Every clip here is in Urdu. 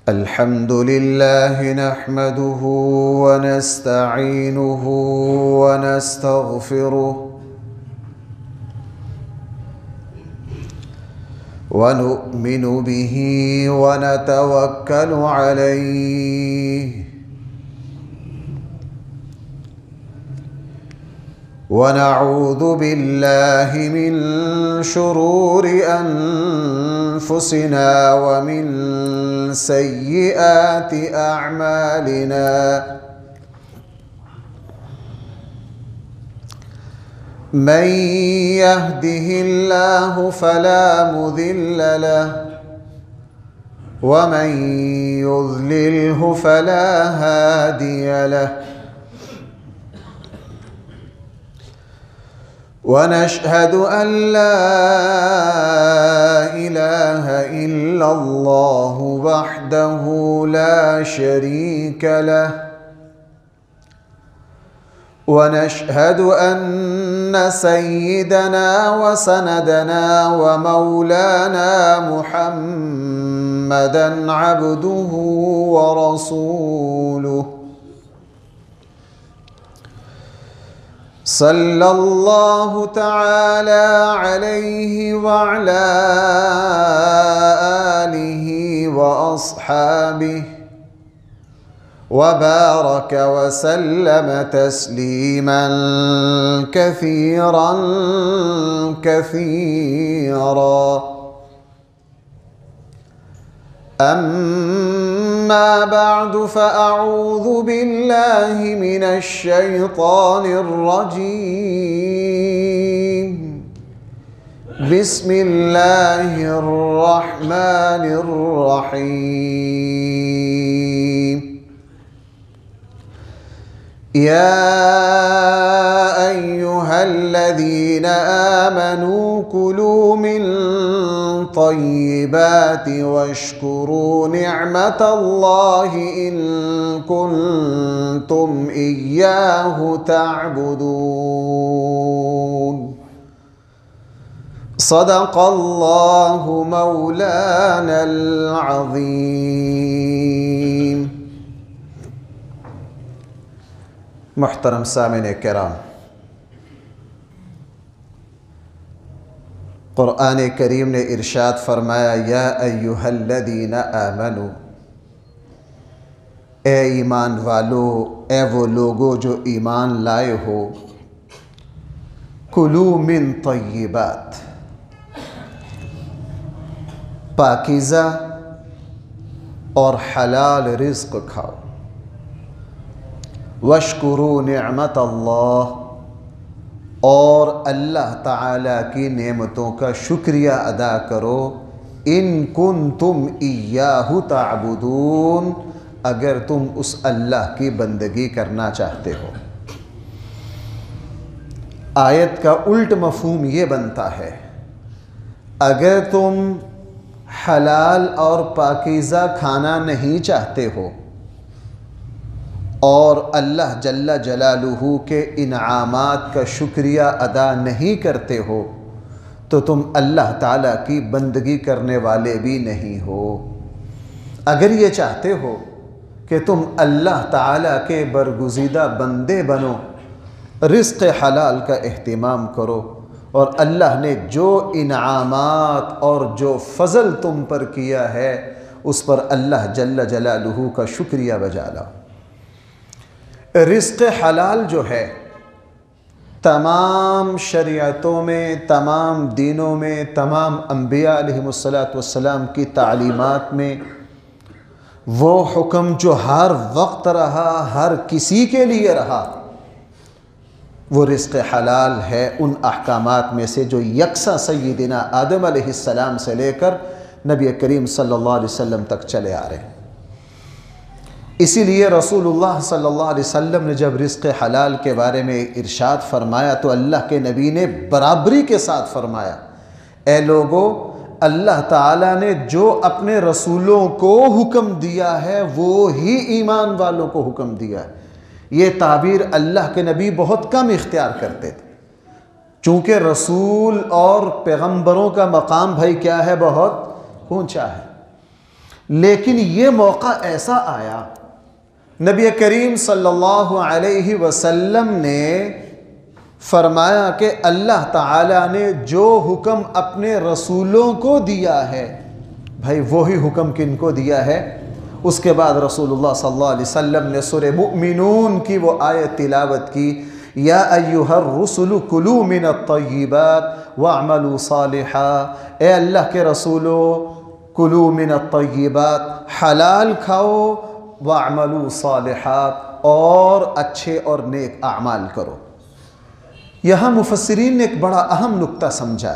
الحمد لله نحمده ونستعينه ونستغفره ونؤمن به ونتوكل عليه ونعوذ بالله من شرور أنفسنا ومن سيئات أعمالنا من يهده الله فلا مضل له ومن يضلله فلا هادي له ونشهد أن لا إله إلا الله وحده لا شريك له ونشهد أن سيدنا وسندنا ومولانا محمدًا عبده ورسوله صلى الله تعالى عليه وعلى آله وأصحابه وبارك وسلم تسليما كثيرا كثيرا. أما بعد فأعوذ بالله من الشيطان الرجيم. بسم الله الرحمن الرحيم. يا أيها الذين آمنوا كلوا من طيبات واشكروا نعمة الله إن كنتم إياه تعبدون. صدق الله مولانا العظيم. محترم سامعین کرام، قرآن کریم نے ارشاد فرمایا یا ایہا الذین آمنو، اے ایمان والو، اے وہ لوگو جو ایمان لائے ہو، کلو من طیبات، پاکیزہ اور حلال رزق کھاؤ، واشکروا نعمت اللہ، اور اللہ تعالیٰ کی نعمتوں کا شکریہ ادا کرو، ان کنتم ایاہ تعبدون، اگر تم اس اللہ کی بندگی کرنا چاہتے ہو۔ آیت کا الٹ مفہوم یہ بنتا ہے، اگر تم حلال اور پاکیزہ کھانا نہیں چاہتے ہو اور اللہ جل جلالہ کے انعامات کا شکریہ ادا نہیں کرتے ہو تو تم اللہ تعالیٰ کی بندگی کرنے والے بھی نہیں ہو۔ اگر یہ چاہتے ہو کہ تم اللہ تعالیٰ کے برگزیدہ بندے بنو، رزق حلال کا اہتمام کرو، اور اللہ نے جو انعامات اور جو فضل تم پر کیا ہے اس پر اللہ جل جلالہ کا شکریہ بجا لاؤ۔ رزق حلال جو ہے تمام شریعتوں میں، تمام دینوں میں، تمام انبیاء علیہم السلام کی تعلیمات میں وہ حکم جو ہر وقت رہا، ہر کسی کے لیے رہا، وہ رزق حلال ہے ان احکامات میں سے جو یکساں سیدنا آدم علیہ السلام سے لے کر نبی کریم صلی اللہ علیہ وسلم تک چلے آ رہے ہیں۔ اسی لیے رسول اللہ صلی اللہ علیہ وسلم نے جب رزق حلال کے بارے میں ارشاد فرمایا تو اللہ کے نبی نے برابری کے ساتھ فرمایا، اے لوگو، اللہ تعالیٰ نے جو اپنے رسولوں کو حکم دیا ہے وہ ہی ایمان والوں کو حکم دیا ہے۔ یہ تعبیر اللہ کے نبی بہت کم اختیار کرتے تھے، چونکہ رسول اور پیغمبروں کا مقام بھائی کیا ہے، بہت اونچا ہے۔ لیکن یہ موقع ایسا آیا، نبی کریم صلی اللہ علیہ وسلم نے فرمایا کہ اللہ تعالیٰ نے جو حکم اپنے رسولوں کو دیا ہے، بھائی وہی حکم کن کو دیا ہے؟ اس کے بعد رسول اللہ صلی اللہ علیہ وسلم نے سورہ مؤمنون کی وہ آیت تلاوت کی، یا ایہا الرسل کلوا من الطیبات واعملوا صالحا، اے اللہ کے رسولو کلوا من الطیبات، حلال کھاؤ، واعملوا صالحات، اور اچھے اور نیک اعمال کرو۔ یہاں مفسرین نے ایک بڑا اہم نقطہ سمجھا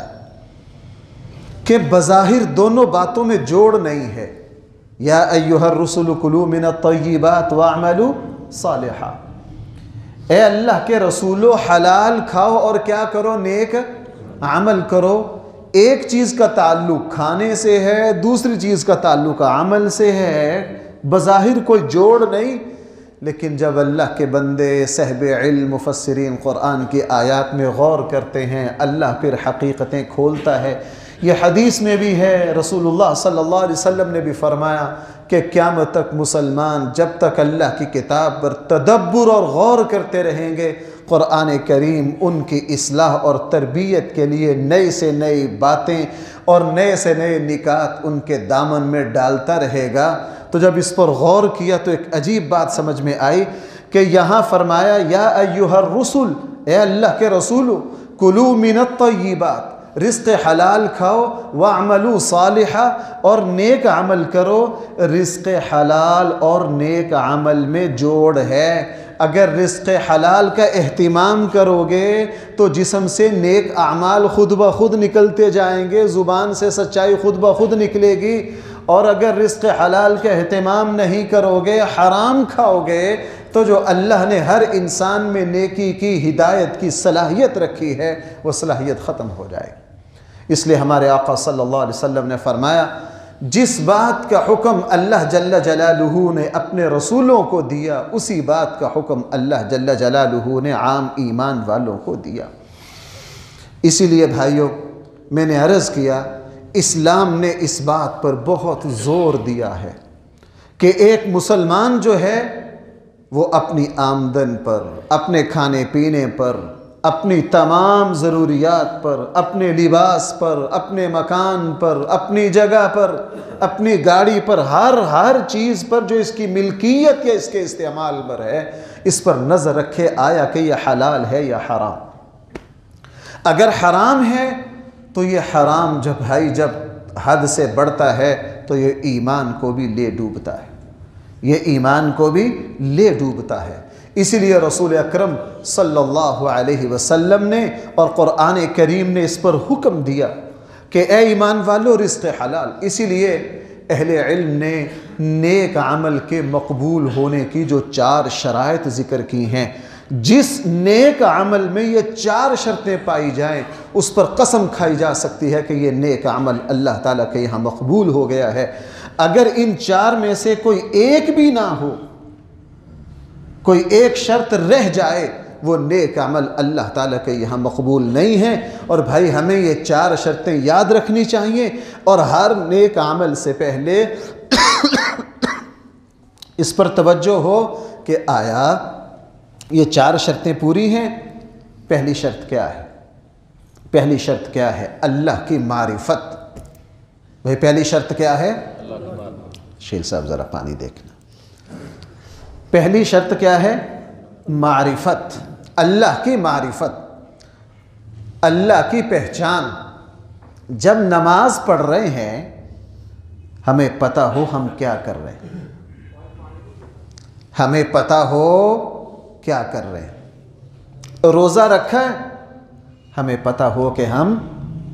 کہ بظاہر دونوں باتوں میں جوڑ نہیں ہے، یا ایہا الرسل کلوا من الطیبات واعملوا صالحا، اے اللہ کے رسولو حلال کھاؤ اور کیا کرو؟ نیک عمل کرو۔ ایک چیز کا تعلق کھانے سے ہے، دوسری چیز کا تعلق عمل سے ہے، بظاہر کوئی جوڑ نہیں، لیکن جب اللہ کے بندے صاحب علم مفسرین قرآن کی آیات میں غور کرتے ہیں، اللہ پھر حقیقتیں کھولتا ہے۔ یہ حدیث میں بھی ہے، رسول اللہ صلی اللہ علیہ وسلم نے بھی فرمایا کہ قیامت تک مسلمان جب تک اللہ کی کتاب پر تدبر اور غور کرتے رہیں گے، قرآن کریم ان کی اصلاح اور تربیت کے لیے نئی سے نئی باتیں اور نئے سے نئے نکات ان کے دامن میں ڈالتا رہے گا۔ تو جب اس پر غور کیا تو ایک عجیب بات سمجھ میں آئی کہ یہاں فرمایا یا ایہا الرسل، اے اللہ کے رسولو کلوا من الطیبات، رزق حلال کھاؤ، واعملوا صالحا، اور نیک عمل کرو۔ رزق حلال اور نیک عمل میں جوڑ ہے۔ اگر رزق حلال کا اہتمام کرو گے تو جسم سے نیک اعمال خود بخود نکلتے جائیں گے، زبان سے سچائی خود بخود نکلے گی۔ اور اگر رزق حلال کا اہتمام نہیں کرو گے، حرام کھاؤ گے، تو جو اللہ نے ہر انسان میں نیکی کی ہدایت کی صلاحیت رکھی ہے وہ صلاحیت ختم ہو جائے گی۔ اس لیے ہمارے آقا صلی اللہ علیہ وسلم نے فرمایا، جس بات کا حکم اللہ جل جلالہ نے اپنے رسولوں کو دیا، اسی بات کا حکم اللہ جل جلالہ نے عام ایمان والوں کو دیا۔ اسی لیے بھائیوں، میں نے عرض کیا، اسلام نے اس بات پر بہت زور دیا ہے کہ ایک مسلمان جو ہے وہ اپنی آمدن پر، اپنے کھانے پینے پر، اپنی تمام ضروریات پر، اپنے لباس پر، اپنے مکان پر، اپنی جگہ پر، اپنی گاڑی پر، ہر چیز پر جو اس کی ملکیت یا اس کے استعمال پر ہے، اس پر نظر رکھے آیا کہ یہ حلال ہے یا حرام۔ اگر حرام ہے تو یہ حرام جب حد سے بڑھتا ہے تو یہ ایمان کو بھی لے ڈوبتا ہے، یہ ایمان کو بھی لے ڈوبتا ہے۔ اسی لیے رسول اکرم صلی اللہ علیہ وسلم نے اور قرآن کریم نے اس پر حکم دیا کہ اے ایمان والو رزق حلال۔ اسی لیے اہل علم نے نیک عمل کے مقبول ہونے کی جو 4 شرائط ذکر کی ہیں، جس نیک عمل میں یہ 4 شرطیں پائی جائیں، اس پر قسم کھائی جا سکتی ہے کہ یہ نیک عمل اللہ تعالیٰ کے یہاں مقبول ہو گیا ہے۔ اگر ان 4 میں سے کوئی ایک بھی نہ ہو، کوئی ایک شرط رہ جائے، وہ نیک عمل اللہ تعالیٰ کے یہاں مقبول نہیں ہے۔ اور بھائی ہمیں یہ 4 شرطیں یاد رکھنی چاہیے، اور ہر نیک عمل سے پہلے اس پر توجہ ہو کہ آیا یہ 4 شرطیں پوری ہیں۔ پہلی شرط کیا ہے؟ پہلی شرط کیا ہے؟ اللہ کی معرفت۔ بھائی پہلی شرط کیا ہے؟ شیل صاحب ذرا پانی دیکھنا۔ پہلی شرط کیا ہے؟ معرفت، اللہ کی معرفت، اللہ کی پہچان۔ جب نماز پڑھ رہے ہیں ہمیں پتہ ہو ہم کیا کر رہے ہیں، ہمیں پتہ ہو کیا کر رہے ہیں۔ روزہ رکھا ہے ہمیں پتہ ہو کہ ہم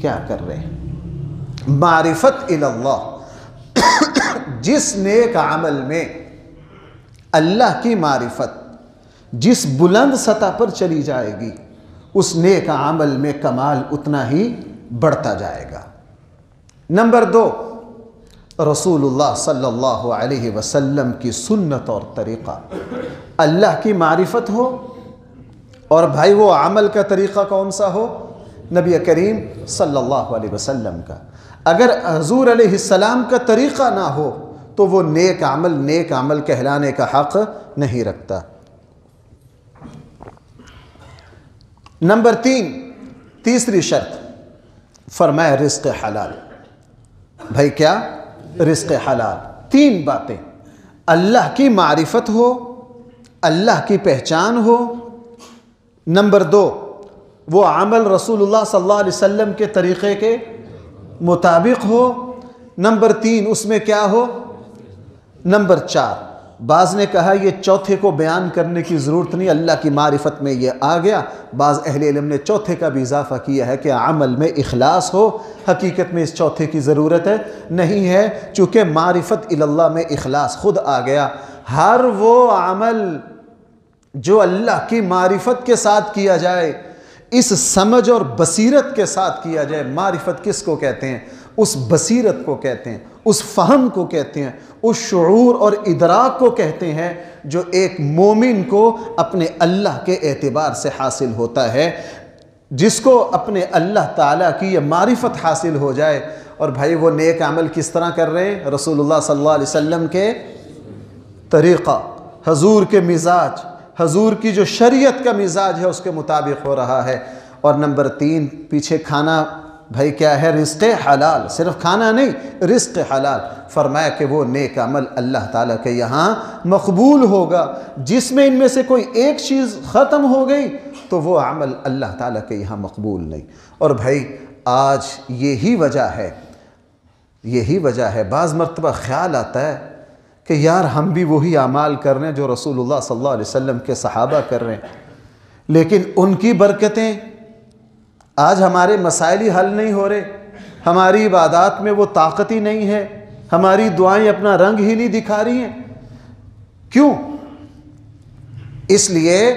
کیا کر رہے ہیں۔ معرفت اللہ، جس نیک عمل میں اللہ کی معرفت جس بلند سطح پر چلی جائے گی، اس نیک عمل میں کمال اتنا ہی بڑھتا جائے گا۔ نمبر 2، رسول اللہ صلی اللہ علیہ وسلم کی سنت اور طریقہ۔ اللہ کی معرفت ہو، اور بھائی وہ عمل کا طریقہ کون سا ہو؟ نبی کریم صلی اللہ علیہ وسلم کا۔ اگر حضور علیہ السلام کا طریقہ نہ ہو تو وہ نیک عمل کہلانے کا حق نہیں رکھتا۔ نمبر 3، تیسری شرط فرمایا رزق حلال۔ بھائی کیا؟ رزق حلال۔ 3 باتیں، اللہ کی معرفت ہو، اللہ کی پہچان ہو، نمبر 2 وہ عمل رسول اللہ صلی اللہ علیہ وسلم کے طریقے کے مطابق ہو، نمبر 3 اس میں کیا ہو، نمبر 4 بعض نے کہا یہ چوتھے کو بیان کرنے کی ضرورت نہیں، اللہ کی معرفت میں یہ آ گیا۔ بعض اہل علم نے چوتھے کا بھی اضافہ کیا ہے کہ عمل میں اخلاص ہو۔ حقیقت میں اس چوتھے کی ضرورت نہیں ہے، چونکہ معرفت اللہ میں اخلاص خود آ گیا۔ ہر وہ عمل جو اللہ کی معرفت کے ساتھ کیا جائے، اس سمجھ اور بصیرت کے ساتھ کیا جائے، معرفت کس کو کہتے ہیں؟ اس بصیرت کو کہتے ہیں، اس فہم کو کہتے ہیں، اس شعور اور ادراک کو کہتے ہیں جو ایک مومن کو اپنے اللہ کے اعتبار سے حاصل ہوتا ہے، جس کو اپنے اللہ تعالیٰ کی یہ معرفت حاصل ہو جائے۔ اور بھائی وہ نیک عمل کس طرح کر رہے ہیں؟ رسول اللہ صلی اللہ علیہ وسلم کے طریقہ، حضور کے مزاج، حضور کی جو شریعت کا مزاج ہے اس کے مطابق ہو رہا ہے۔ اور نمبر 3 پیچھے کھانا بھائی کیا ہے؟ رزق حلال، صرف کھانا نہیں، رزق حلال۔ فرمایا کہ وہ نیک عمل اللہ تعالیٰ کے یہاں مقبول ہوگا، جس میں ان میں سے کوئی ایک چیز ختم ہو گئی تو وہ عمل اللہ تعالیٰ کے یہاں مقبول نہیں۔ اور بھائی آج یہی وجہ ہے بعض مرتبہ خیال آتا ہے کہ یار ہم بھی وہی اعمال کر رہے ہیں جو رسول اللہ صلی اللہ علیہ وسلم کے صحابہ کر رہے ہیں، لیکن ان کی برکتیں آج ہمارے مسائل ہی حل نہیں ہو رہے، ہماری عبادات میں وہ طاقت ہی نہیں ہے، ہماری دعائیں اپنا رنگ ہی نہیں دکھا رہی ہیں۔ کیوں؟ اس لیے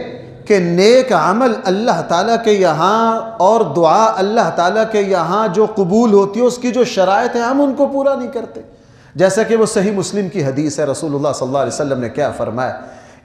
کہ نیک عمل اللہ تعالیٰ کے یہاں اور دعا اللہ تعالیٰ کے یہاں جو قبول ہوتی ہے اس کی جو شرائط ہے ہم ان کو پورا نہیں کرتے۔ جیسا کہ وہ صحیح مسلم کی حدیث ہے، رسول اللہ صلی اللہ علیہ وسلم نے کیا فرمایا؟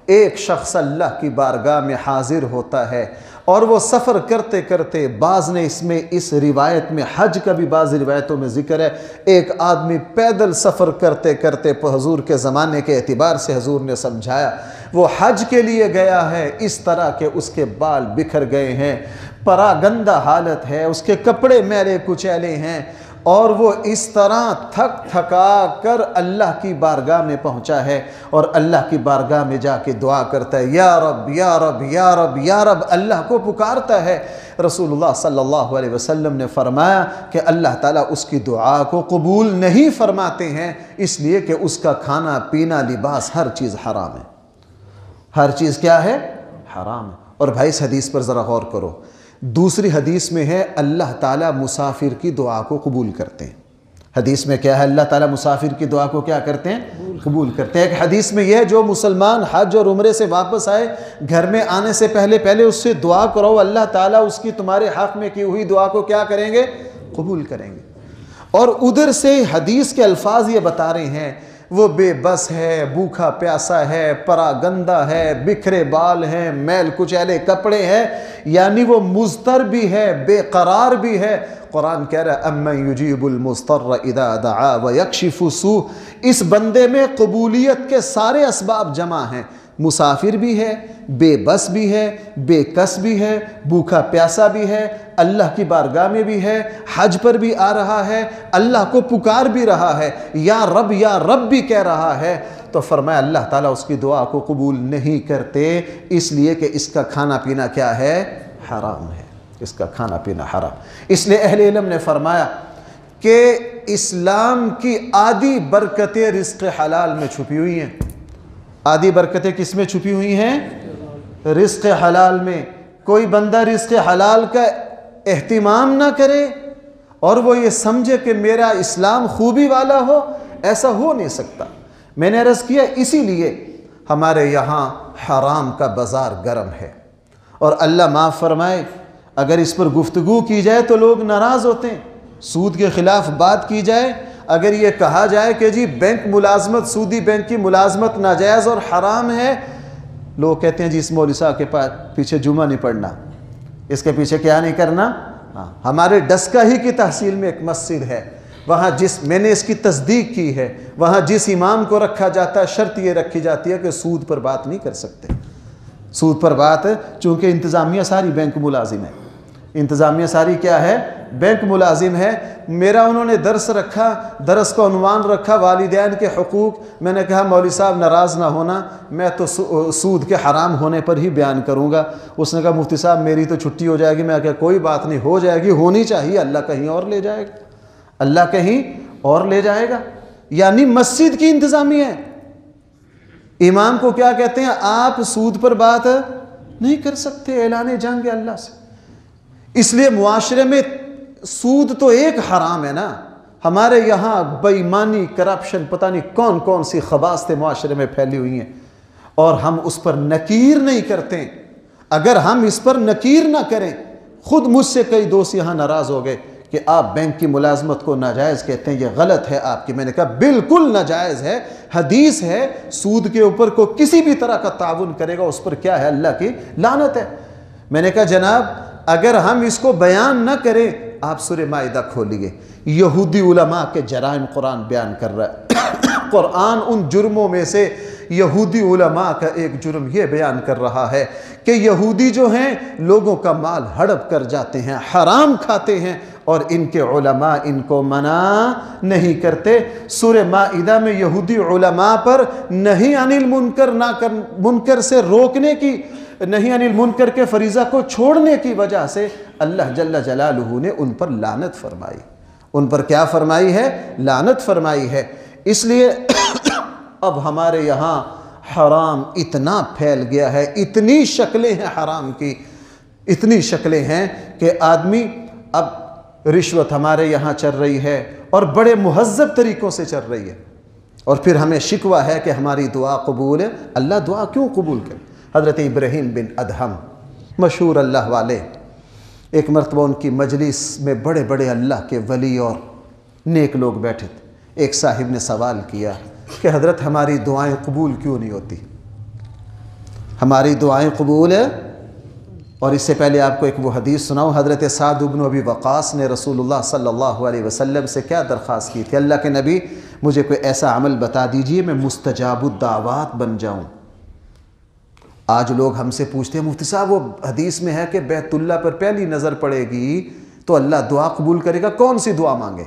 ایک شخص اللہ کی بارگاہ میں حاضر ہوتا ہے اور وہ سفر کرتے کرتے، بعض نے اس روایت میں حج کا بھی بعض روایتوں میں ذکر ہے، ایک آدمی پیدل سفر کرتے کرتے حضور کے زمانے کے اعتبار سے حضور نے سمجھایا وہ حج کے لیے گیا ہے، اس طرح کہ اس کے بال بکھر گئے ہیں، پراگندہ حالت ہے، اس کے کپڑے میلے کچیلے ہیں، اور وہ اس طرح تھک تھکا کر اللہ کی بارگاہ میں پہنچا ہے اور اللہ کی بارگاہ میں جا کے دعا کرتا ہے، یا رب یا رب یا رب یا رب، اللہ کو پکارتا ہے۔ رسول اللہ صلی اللہ علیہ وسلم نے فرمایا کہ اللہ تعالیٰ اس کی دعا کو قبول نہیں فرماتے ہیں، اس لیے کہ اس کا کھانا پینا لباس ہر چیز حرام ہے۔ ہر چیز کیا ہے؟ حرام ہے۔ اور بھائی اس حدیث پر ذرا غور کرو، دوسری حدیث میں ہے اللہ تعالیٰ مسافر کی دعا کو قبول کرتے ہیں۔ حدیث میں کیا ہے؟ اللہ تعالیٰ مسافر کی دعا کو کیا کرتے ہیں؟ قبول کرتے ہیں۔ ایک حدیث میں یہ ہے جو مسلمان حج اور عمرے سے واپس آئے، گھر میں آنے سے پہلے اس سے دعا کرو، اللہ تعالیٰ اس کی تمہارے حق میں کی ہوئی دعا کو کیا کریں گے؟ قبول کریں گے۔ اور ادھر سے حدیث کے الفاظ یہ بتا رہے ہیں وہ بے بس ہے، بھوکا پیاسا ہے، پراگندہ ہے، بکھرے بال ہیں، میل کچیلے کپڑے ہیں، یعنی وہ مضطر بھی ہے، بے قرار بھی ہے۔ قرآن کہہ رہا ہے اَمَّن يُجِيبُ الْمُضْطَرَّ إِذَا دَعَا وَيَكْشِفُ السُّوءَ۔ اس بندے میں قبولیت کے سارے اسباب جمع ہیں، مسافر بھی ہے، بے بس بھی ہے، بے کس بھی ہے، بھوکا پیاسا بھی ہے، اللہ کی بارگاہ میں بھی ہے، حج پر بھی آ رہا ہے، اللہ کو پکار بھی رہا ہے، یا رب بھی کہہ رہا ہے، تو فرمایا اللہ تعالیٰ اس کی دعا کو قبول نہیں کرتے، اس لیے کہ اس کا کھانا پینا کیا ہے؟ حرام ہے، اس کا کھانا پینا حرام۔ اس لیے اہل علم نے فرمایا کہ اسلام کی آدھی برکتیں رزق حلال میں چھپی ہوئی ہیں۔ آدھی برکتیں کس میں چھپی ہوئی ہیں؟ رزق حلال میں۔ کوئی بندہ رزق حلال کا اہتمام نہ کرے اور وہ یہ سمجھے کہ میرا اسلام خوبی والا ہو، ایسا ہو نہیں سکتا۔ میں نے عرض کیا اسی لیے ہمارے یہاں حرام کا بازار گرم ہے، اور اللہ معاف فرمائے اگر اس پر گفتگو کی جائے تو لوگ ناراض ہوتے ہیں۔ سود کے خلاف بات کی جائے، اگر یہ کہا جائے کہ جی بینک ملازمت، سودی بینک کی ملازمت ناجائز اور حرام ہے، لوگ کہتے ہیں جی اس مولوی صاحب کے پیچھے جمعہ نہیں پڑھنا، اس کے پیچھے کیا نہیں کرنا۔ ہمارے ڈسکا ہی کی تحصیل میں ایک مسجد ہے، وہاں میں نے اس کی تصدیق کی ہے، وہاں جس امام کو رکھا جاتا ہے شرط یہ رکھی جاتی ہے کہ سود پر بات نہیں کر سکتے۔ سود پر بات، چونکہ انتظامیہ ساری بینک ملازم ہے، انتظامیہ ساری کیا ہے؟ بینک ملازم ہے۔ میرا انہوں نے درس رکھا، درس کو عنوان رکھا والدین کے حقوق۔ میں نے کہا مولوی صاحب ناراض نہ ہونا، میں تو سود کے حرام ہونے پر ہی بیان کروں گا۔ اس نے کہا مفتی صاحب میری تو چھٹی ہو جائے گی۔ میں کہا کوئی بات نہیں، ہو جائے گی، ہونی چاہیے، اللہ کہیں اور لے جائے گا، اللہ کہیں اور لے جائے گا۔ یعنی مسجد کی انتظامیہ ہے، امام کو کیا کہتے ہیں؟ آپ سود پر بات نہیں کر سکتے، اعلان جنگ ہے اللہ سے۔ اس لیے معاشرے میں سود تو ایک حرام ہے نا۔ ہمارے یہاں بے ایمانی، کرپشن، پتہ نہیں کون کون سی خباثتیں معاشرے میں پھیلی ہوئی ہیں، اور ہم اس پر نکیر نہیں کرتے۔ اگر ہم اس پر نکیر نہ کریں، خود مجھ سے کئی دوست یہاں ناراض ہو گئے کہ آپ بینک کی ملازمت کو ناجائز کہتے ہیں، یہ غلط ہے آپ کی۔ میں نے کہا بالکل ناجائز ہے، حدیث ہے سود کے اوپر کو کسی بھی طرح کا تعاون کرے گا اس پر کیا ہے؟ اللہ کی لعنت ہے۔ میں نے کہا جناب اگر ہم اس کو بیان نہ کریں، آپ سورہ مائدہ کھولیے، یہودی علماء کے جرائم قرآن بیان کر رہا ہے۔ قرآن ان جرموں میں سے یہودی علماء کا ایک جرم یہ بیان کر رہا ہے کہ یہودی جو ہیں لوگوں کا مال ہڑپ کر جاتے ہیں، حرام کھاتے ہیں، اور ان کے علماء ان کو منع نہیں کرتے۔ سورہ مائدہ میں یہودی علماء پر نہی عن المنکر، منکر سے روکنے کی، نہی عن المنکر کے فریضہ کو چھوڑنے کی وجہ سے اللہ جل جلالہ نے ان پر لعنت فرمائی۔ ان پر کیا فرمائی ہے؟ لعنت فرمائی ہے۔ اس لیے اب ہمارے یہاں حرام اتنا پھیل گیا ہے، اتنی شکلیں ہیں حرام کی، اتنی شکلیں ہیں کہ آدمی، اب رشوت ہمارے یہاں چل رہی ہے اور بڑے مہذب طریقوں سے چل رہی ہے، اور پھر ہمیں شکوہ ہے کہ ہماری دعا قبول ہے۔ اللہ دعا کیوں قبول کرے؟ حضرت ابراہیم بن ادہم مشہور اللہ والے، ایک مرتبہ ان کی مجلس میں بڑے بڑے اللہ کے ولی اور نیک لوگ بیٹھے تھے۔ ایک صاحب نے سوال کیا کہ حضرت ہماری دعائیں قبول کیوں نہیں ہوتی؟ ہماری دعائیں قبول ہے۔ اور اس سے پہلے آپ کو ایک وہ حدیث سناؤں، حضرت سعد بن ابی وقاص نے رسول اللہ صلی اللہ علیہ وسلم سے کیا درخواست کی تھی؟ اللہ کے نبی مجھے کوئی ایسا عمل بتا دیجئے میں مستجاب الدعوات بن جاؤں۔ آج لوگ ہم سے پوچھتے ہیں مفتی صاحب وہ حدیث میں ہے کہ بیت اللہ پر پہلی نظر پڑے گی تو اللہ دعا قبول کرے گا، کون سی دعا مانگے؟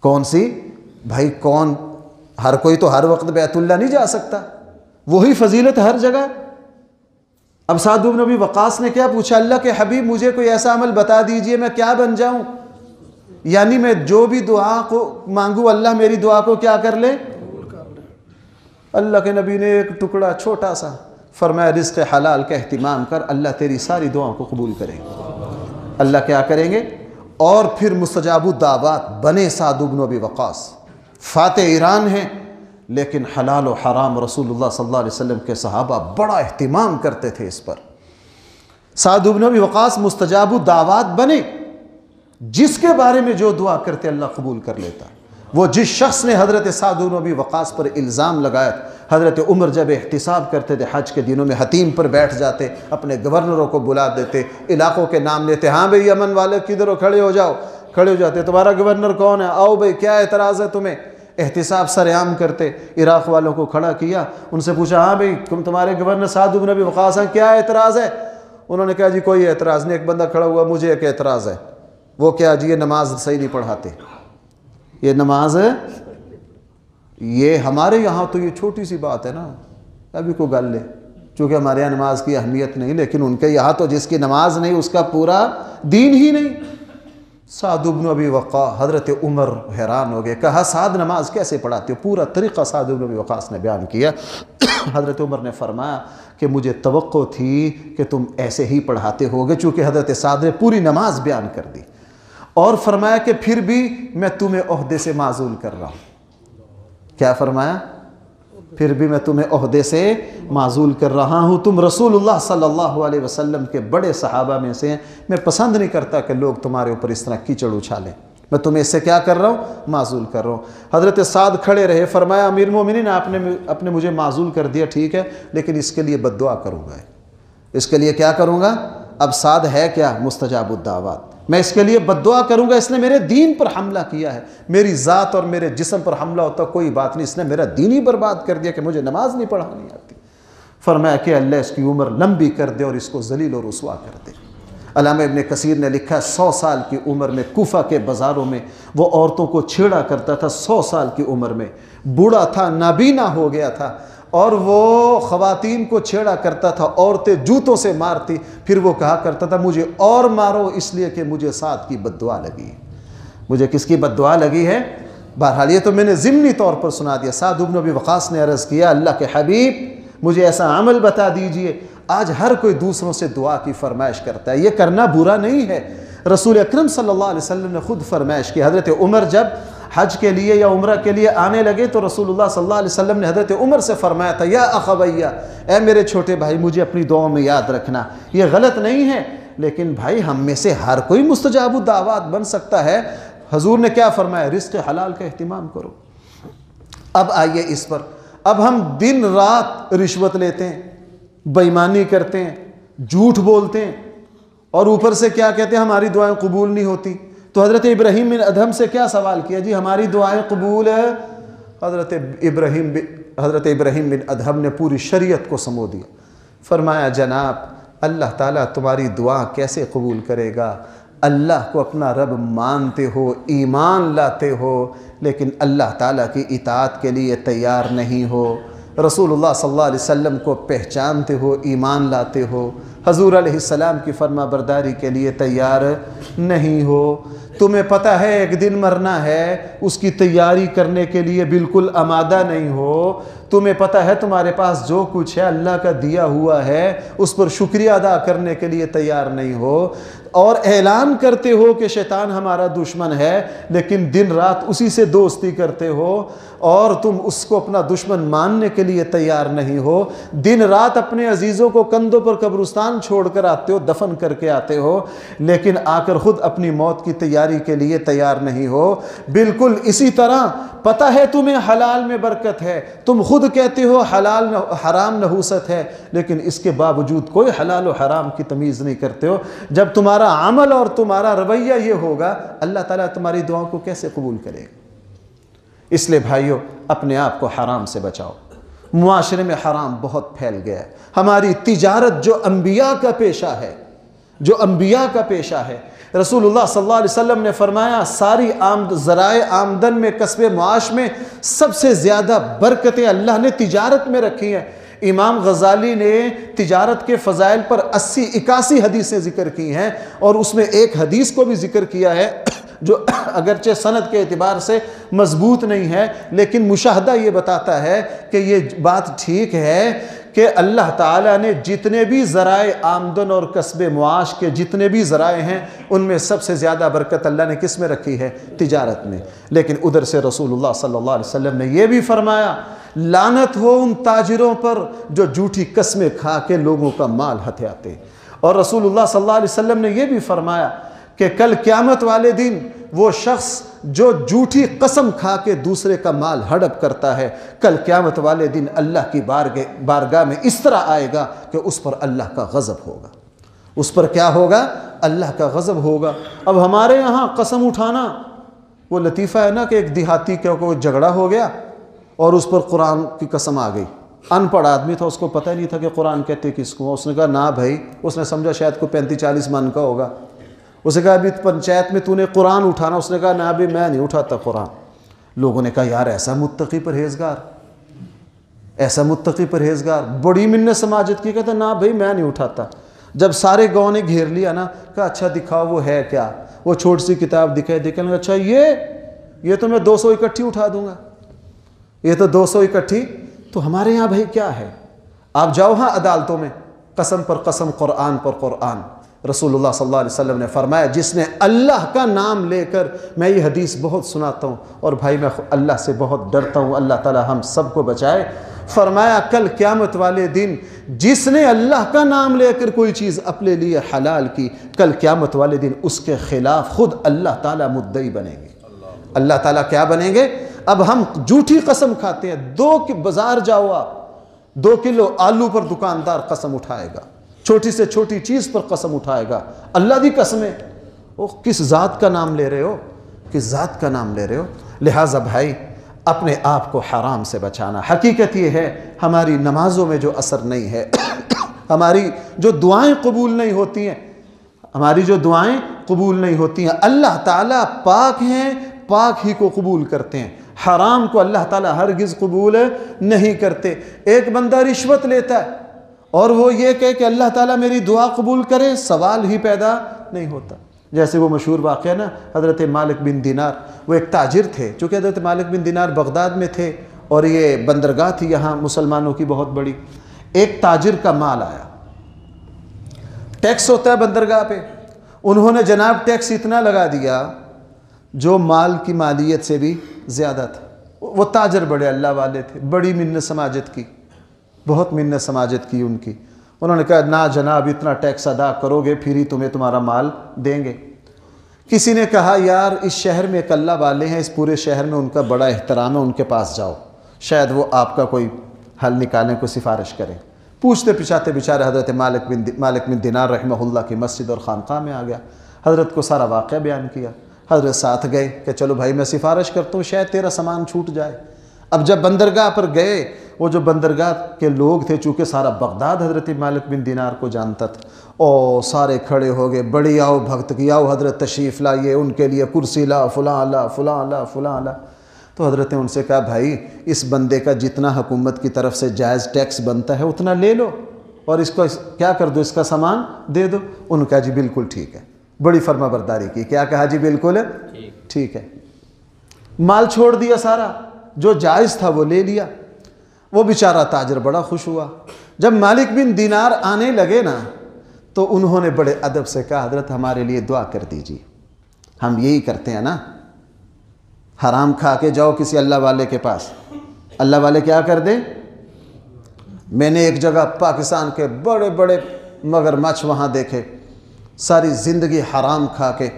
کون سی؟ بھائی کون، ہر کوئی تو ہر وقت بیت اللہ نہیں جا سکتا، وہی فضیلت ہر جگہ۔ اب سعد بن ابی وقاص نے کیا پوچھا؟ اللہ کے حبیب مجھے کوئی ایسا عمل بتا دیجئے میں کیا بن جاؤں؟ یعنی میں جو بھی دعا کو مانگوں اللہ میری دعا کو کیا کر لے؟ اللہ کے نبی نے ایک ٹکڑا چھوٹا سا فرمایا رزق حلال کا اہتمام کر، اللہ تیری ساری دعاؤں کو قبول کریں گے۔ اللہ کیا کریں گے؟ اور پھر مستجاب الدعوات بنے سعد بن ابی وقاص، فاتح ایران ہیں، لیکن حلال و حرام رسول اللہ صلی اللہ علیہ وسلم کے صحابہ بڑا اہتمام کرتے تھے اس پر۔ سعد بن ابی وقاص مستجاب الدعوات بنے، جس کے بارے میں جو دعا کرتے اللہ قبول کر لیتا۔ وہ جس شخص نے حضرت سعد بن ابی وقاص پر الزام لگایا، حضرت عمر جب احتساب کرتے تھے حج کے دنوں میں حتیم پر بیٹھ جاتے، اپنے گورنروں کو بلا دیتے، علاقوں کے نام لیتے، ہاں بھئی یمن والے کدھر ہو، کھڑے ہو جاؤ، کھڑے ہو جاتے، تمہارا گورنر کون ہے؟ آؤ بھئی کیا اعتراض ہے تمہیں؟ احتساب سرعام کرتے، عراق والوں کو کھڑا کیا، ان سے پوچھا ہاں بھئی تمہارے گورنر سعد بن ابی وقاص ہیں، کیا اعتراض ہے؟ انہوں نے کہا جی کوئی اعتراض نہیں۔ ایک بندہ کھڑا ہوا، مجھے ایک اعتراض ہے۔ وہ کیا جی؟ یہ نماز صحیح نہیں پڑھاتے، یہ نماز ہے، یہ ہمارے یہاں تو یہ چھوٹی سی بات ہے نا، ابھی کو گل لے، چونکہ ہمارے یہاں نماز کی اہمیت نہیں، لیکن ان کے یہاں تو جس کی نماز نہیں اس کا پورا دین ہی نہیں۔ سعد بن ابی وقاص، حضرت عمر حیران ہو گئے، کہا سعد نماز کیسے پڑھاتے ہو؟ پورا طریقہ سعد بن ابی وقاص نے بیان کیا۔ حضرت عمر نے فرمایا کہ مجھے توقع تھی کہ تم ایسے ہی پڑھاتے ہوگے، چونکہ حضرت سعد نے پوری نماز بیان کر دی، اور فرمایا کہ پھر بھی میں تمہیں عہدے سے معزول کر رہا ہوں۔ کیا فرمایا؟ پھر بھی میں تمہیں عہدے سے معزول کر رہا ہوں، تم رسول اللہ صلی اللہ علیہ وسلم کے بڑے صحابہ میں سے ہیں، میں پسند نہیں کرتا کہ لوگ تمہارے اوپر اس طرح کیچڑ اچھالیں، میں تمہیں اس سے کیا کر رہا ہوں؟ معزول کر رہا ہوں۔ حضرت سعد کھڑے رہے، فرمایا امیر المومنین آپ نے مجھے معزول کر دیا، ٹھیک ہے، لیکن اس کے لیے بد دعا کروں گا، اس کے لیے کیا کروں گا؟ اب سعد ہے کیا؟ مستجاب الدعوات۔ میں اس کے لیے بد دعا کروں گا، اس نے میرے دین پر حملہ کیا ہے، میری ذات اور میرے جسم پر حملہ ہوتا کوئی بات نہیں، اس نے میرا دین ہی برباد کر دیا کہ مجھے نماز نہیں پڑھانی آتی۔ فرمایا کہ اللہ اس کی عمر لمبی کر دے اور اس کو ذلیل و رسوا کر دے۔ علامہ ابن کثیر نے لکھا 100 سال کی عمر میں کوفہ کے بازاروں میں وہ عورتوں کو چھیڑا کرتا تھا، 100 سال کی عمر میں، بوڑھا تھا، نابینا ہو گیا تھا، اور وہ خواتین کو چھیڑا کرتا تھا، عورتیں جوتوں سے مارتی، پھر وہ کہا کرتا تھا مجھے اور مارو اس لیے کہ مجھے سعد کی بد دعا لگی ہے۔ مجھے کس کی بد دعا لگی ہے؟ بہرحال یہ تو میں نے ضمنی طور پر سنا دیا۔ سعد بن ابی وقاص نے عرض کیا اللہ کے حبیب مجھے ایسا عمل بتا دیجئے۔ آج ہر کوئی دوسروں سے دعا کی فرمائش کرتا ہے، یہ کرنا برا نہیں ہے۔ رسول اکرم صلی اللہ علیہ وسلم نے خود فرمائش کی۔ حضرت عمر جب حج کے لیے یا عمرہ کے لیے آنے لگے تو رسول اللہ صلی اللہ علیہ وسلم نے حضرت عمر سے فرمایا تھا یا اخویا، اے میرے چھوٹے بھائی مجھے اپنی دعاؤں میں یاد رکھنا۔ یہ غلط نہیں ہے، لیکن بھائی ہم میں سے ہر کوئی مستجاب الدعوات بن سکتا ہے۔ حضور نے کیا فرمایا؟ رزق حلال کا اہتمام کرو۔ اب آئیے اس پر، اب ہم دن رات رشوت لیتے ہیں، بے ایمانی کرتے ہیں، جھوٹ بولتے ہیں، اور اوپر سے کیا کہتے ہیں ہماری دعائیں قبول نہیں ہوتی۔ تو حضرت ابراہیم بن ادہم سے کیا سوال کیا؟ جی ہماری دعائیں قبول ہے۔ حضرت ابراہیم بن ادہم نے پوری شریعت کو سمو دیا، فرمایا جناب اللہ تعالیٰ تمہاری دعا کیسے قبول کرے گا؟ اللہ کو اپنا رب مانتے ہو، ایمان لاتے ہو، لیکن اللہ تعالیٰ کی اطاعت کے لیے تیار نہیں ہو، رسول اللہ صلی اللہ علیہ وسلم کو پہچانتے ہو، ایمان لاتے ہو، حضور علیہ السلام کی فرما برداری کے لیے تیار نہیں ہو، تمہیں پتہ ہے ایک دن مرنا ہے، اس کی تیاری کرنے کے لیے بالکل آمادہ نہیں ہو، تمہیں پتہ ہے تمہارے پاس جو کچھ ہے اللہ کا دیا ہوا ہے، اس پر شکریہ ادا کرنے کے لیے تیار نہیں ہو، اور اعلان کرتے ہو کہ شیطان ہمارا دشمن ہے، لیکن دن رات اسی سے دوستی کرتے ہو، اور تم اس کو اپنا دشمن ماننے کے لیے تیار نہیں ہو، دن رات اپنے عزیزوں کو کندھوں پر قبرستان چھوڑ کر آتے ہو، دفن کر کے آتے ہو، لیکن آ کر خود اپنی موت کی تیاری کے لیے تیار نہیں ہو۔ بالکل اسی طرح پتہ ہے تمہیں حلال میں برکت ہے، تم خود کہتے ہو حلال حرام نحوست ہے، لیکن اس کے باوجود کوئی حلال و حرام کی تمیز نہیں کرتے ہو۔ جب تمہارا عمل اور تمہارا رویہ یہ ہوگا، اللہ تعالیٰ تمہاری دعاؤں کو کیسے قبول کرے گا؟ اس لیے بھائیو اپنے آپ کو حرام سے بچاؤ۔ معاشرے میں حرام بہت پھیل گیا ہے۔ ہماری تجارت جو انبیاء کا پیشہ ہے، جو انبیاء کا پیشہ ہے، رسول اللہ صلی اللہ علیہ وسلم نے فرمایا ساری ذرائع آمدن میں، کسب معاش میں سب سے زیادہ برکتیں اللہ نے تجارت میں رکھی ہیں۔ امام غزالی نے تجارت کے فضائل پر 81 حدیثیں ذکر کی ہیں، اور اس میں ایک حدیث کو بھی ذکر کیا ہے جو اگرچہ سند کے اعتبار سے مضبوط نہیں ہے، لیکن مشاہدہ یہ بتاتا ہے کہ یہ بات ٹھیک ہے کہ اللہ تعالیٰ نے جتنے بھی ذرائع آمدن اور کسب معاش کے جتنے بھی ذرائع ہیں، ان میں سب سے زیادہ برکت اللہ نے کس میں رکھی ہے؟ تجارت میں۔ لیکن ادھر سے رسول اللہ صلی اللہ علیہ وسلم نے یہ بھی فرمایا لعنت ہو ان تاجروں پر جو جھوٹی قسمیں کھا کے لوگوں کا مال ہتھیاتے۔ اور رسول اللہ صلی اللہ علیہ وسلم نے یہ بھی فرمایا کہ کل قیامت والے دن وہ شخص جو جھوٹی قسم کھا کے دوسرے کا مال ہڑپ کرتا ہے، کل قیامت والے دن اللہ کی بارگاہ میں اس طرح آئے گا کہ اس پر اللہ کا غضب ہوگا۔ اس پر کیا ہوگا؟ اللہ کا غضب ہوگا۔ اب ہمارے یہاں قسم اٹھانا وہ لطیفہ ہے نا کہ ایک دیہاتی کا کوئی جھگڑا ہو گیا اور اس پر قرآن کی قسم آ گئی۔ ان پڑھ آدمی تھا، اس کو پتہ نہیں تھا کہ قرآن کہتے کس کو۔ اس نے کہا نا بھائی، اس نے سمجھا شاید کو 35-40 من کا ہوگا۔ اس نے کہا ابھی پنچایت میں تو نے قرآن اٹھانا۔ اس نے کہا نا ابھی میں نہیں اٹھاتا قرآن۔ لوگوں نے کہا یار ایسا متقی پرہیزگار، ایسا متقی پرہیزگار، بڑی منت سماجت کی، کہتا نا بھائی میں نہیں اٹھاتا۔ جب سارے گاؤں نے گھیر لیا نا، کہا اچھا دکھاؤ وہ ہے کیا؟ وہ چھوٹی سی کتاب دکھائی، دیکھنے اچھا یہ تو میں 200 اکٹھی اٹھا دوں گا، یہ تو 200 اکٹھی۔ تو ہمارے یہاں بھائی کیا ہے؟ آپ جاؤ ہاں عدالتوں میں، قسم پر قسم، قرآن پر قرآن۔ رسول اللہ صلی اللہ علیہ وسلم نے فرمایا جس نے اللہ کا نام لے کر، میں یہ حدیث بہت سناتا ہوں اور بھائی میں اللہ سے بہت ڈرتا ہوں، اللہ تعالی ہم سب کو بچائے۔ فرمایا کل قیامت والے دن جس نے اللہ کا نام لے کر کوئی چیز اپنے لیے حلال کی، کل قیامت والے دن اس کے خلاف خود اللہ تعالیٰ مدعی بنیں گے۔ اللہ تعالیٰ کیا بنیں گے؟ اب ہم جھوٹی قسم کھاتے ہیں۔ بازار جاؤ آپ، 2 کلو آلو پر دکاندار قسم اٹھائے گا، چھوٹی سے چھوٹی چیز پر قسم اٹھائے گا، اللہ دی قسمیں وہ کس ذات کا نام لے رہے ہو؟ کس ذات کا نام لے رہے ہو؟ لہٰذا بھائی اپنے آپ کو حرام سے بچانا۔ حقیقت یہ ہے ہماری نمازوں میں جو اثر نہیں ہے، ہماری جو دعائیں قبول نہیں ہوتی ہیں، ہماری جو دعائیں قبول نہیں ہوتی ہیں، اللہ تعالیٰ پاک ہیں، پاک ہی کو قبول کرتے ہیں، حرام کو اللہ تعالیٰ ہرگز قبول نہیں کرتے۔ ایک بندہ رشوت لیتا ہے اور وہ یہ کہے کہ اللہ تعالیٰ میری دعا قبول کرے، سوال ہی پیدا نہیں ہوتا۔ جیسے وہ مشہور واقعہ نا حضرت مالک بن دینار، وہ ایک تاجر تھے، چونکہ حضرت مالک بن دینار بغداد میں تھے اور یہ بندرگاہ تھی یہاں مسلمانوں کی بہت بڑی۔ ایک تاجر کا مال آیا، ٹیکس ہوتا ہے بندرگاہ پہ، انہوں نے جناب ٹیکس اتنا لگا دیا جو مال کی مالیت سے بھی زیادہ تھا۔ وہ تاجر بڑے اللہ والے تھے، بڑی منت سماجت کی، بہت منت سماجت کی ان کی۔ انہوں نے کہا نا جناب اتنا ٹیکس ادا کرو گے پھر ہی تمہیں تمہارا مال دیں گے۔ کسی نے کہا یار اس شہر میں ایک اللہ والے ہیں، اس پورے شہر میں ان کا بڑا احترام ہے، ان کے پاس جاؤ، شاید وہ آپ کا کوئی حل نکالنے کو سفارش کریں۔ پوچھتے پچھاتے بیچارے حضرت مالک بن دینار رحمہ اللہ کی مسجد اور خانقاہ میں آ گیا، حضرت کو سارا واقعہ بیان کیا۔ حضرت ساتھ گئے کہ چلو بھائی میں سفارش کرتا ہوں شاید تیرا سامان چھوٹ جائے۔ اب جب بندرگاہ پر گئے، وہ جو بندرگاہ کے لوگ تھے، چونکہ سارا بغداد حضرت مالک بن دینار کو جانتا تھا، اور سارے کھڑے ہو گئے، بڑی آؤ بھگت کی، آؤ حضرت تشریف لائیے، ان کے لیے کرسی لا، فلاں لا، فلاں لا، فلاں لا۔ تو حضرت نے ان سے کہا بھائی اس بندے کا جتنا حکومت کی طرف سے جائز ٹیکس بنتا ہے اتنا لے لو اور اس کو کیا کر دو، اس کا سامان دے دو۔ انہوں نے کہا جی بالکل ٹھیک ہے، بڑی فرما برداری کی۔ کیا کہا جی بالکل ٹھیک ہے۔ مال چھوڑ دیا، سارا جو جائز تھا وہ لے لیا۔ وہ بیچارہ تاجر بڑا خوش ہوا۔ جب مالک بن دینار آنے لگے نا تو انہوں نے بڑے ادب سے کہا حضرت ہمارے لیے دعا کر دیجیے، ہم یہی کرتے ہیں نا، حرام کھا کے جاؤ کسی اللہ والے کے پاس، اللہ والے کیا کر دیں۔ میں نے ایک جگہ پاکستان کے بڑے بڑے مگرمچھ وہاں دیکھے، ساری زندگی حرام کھا کے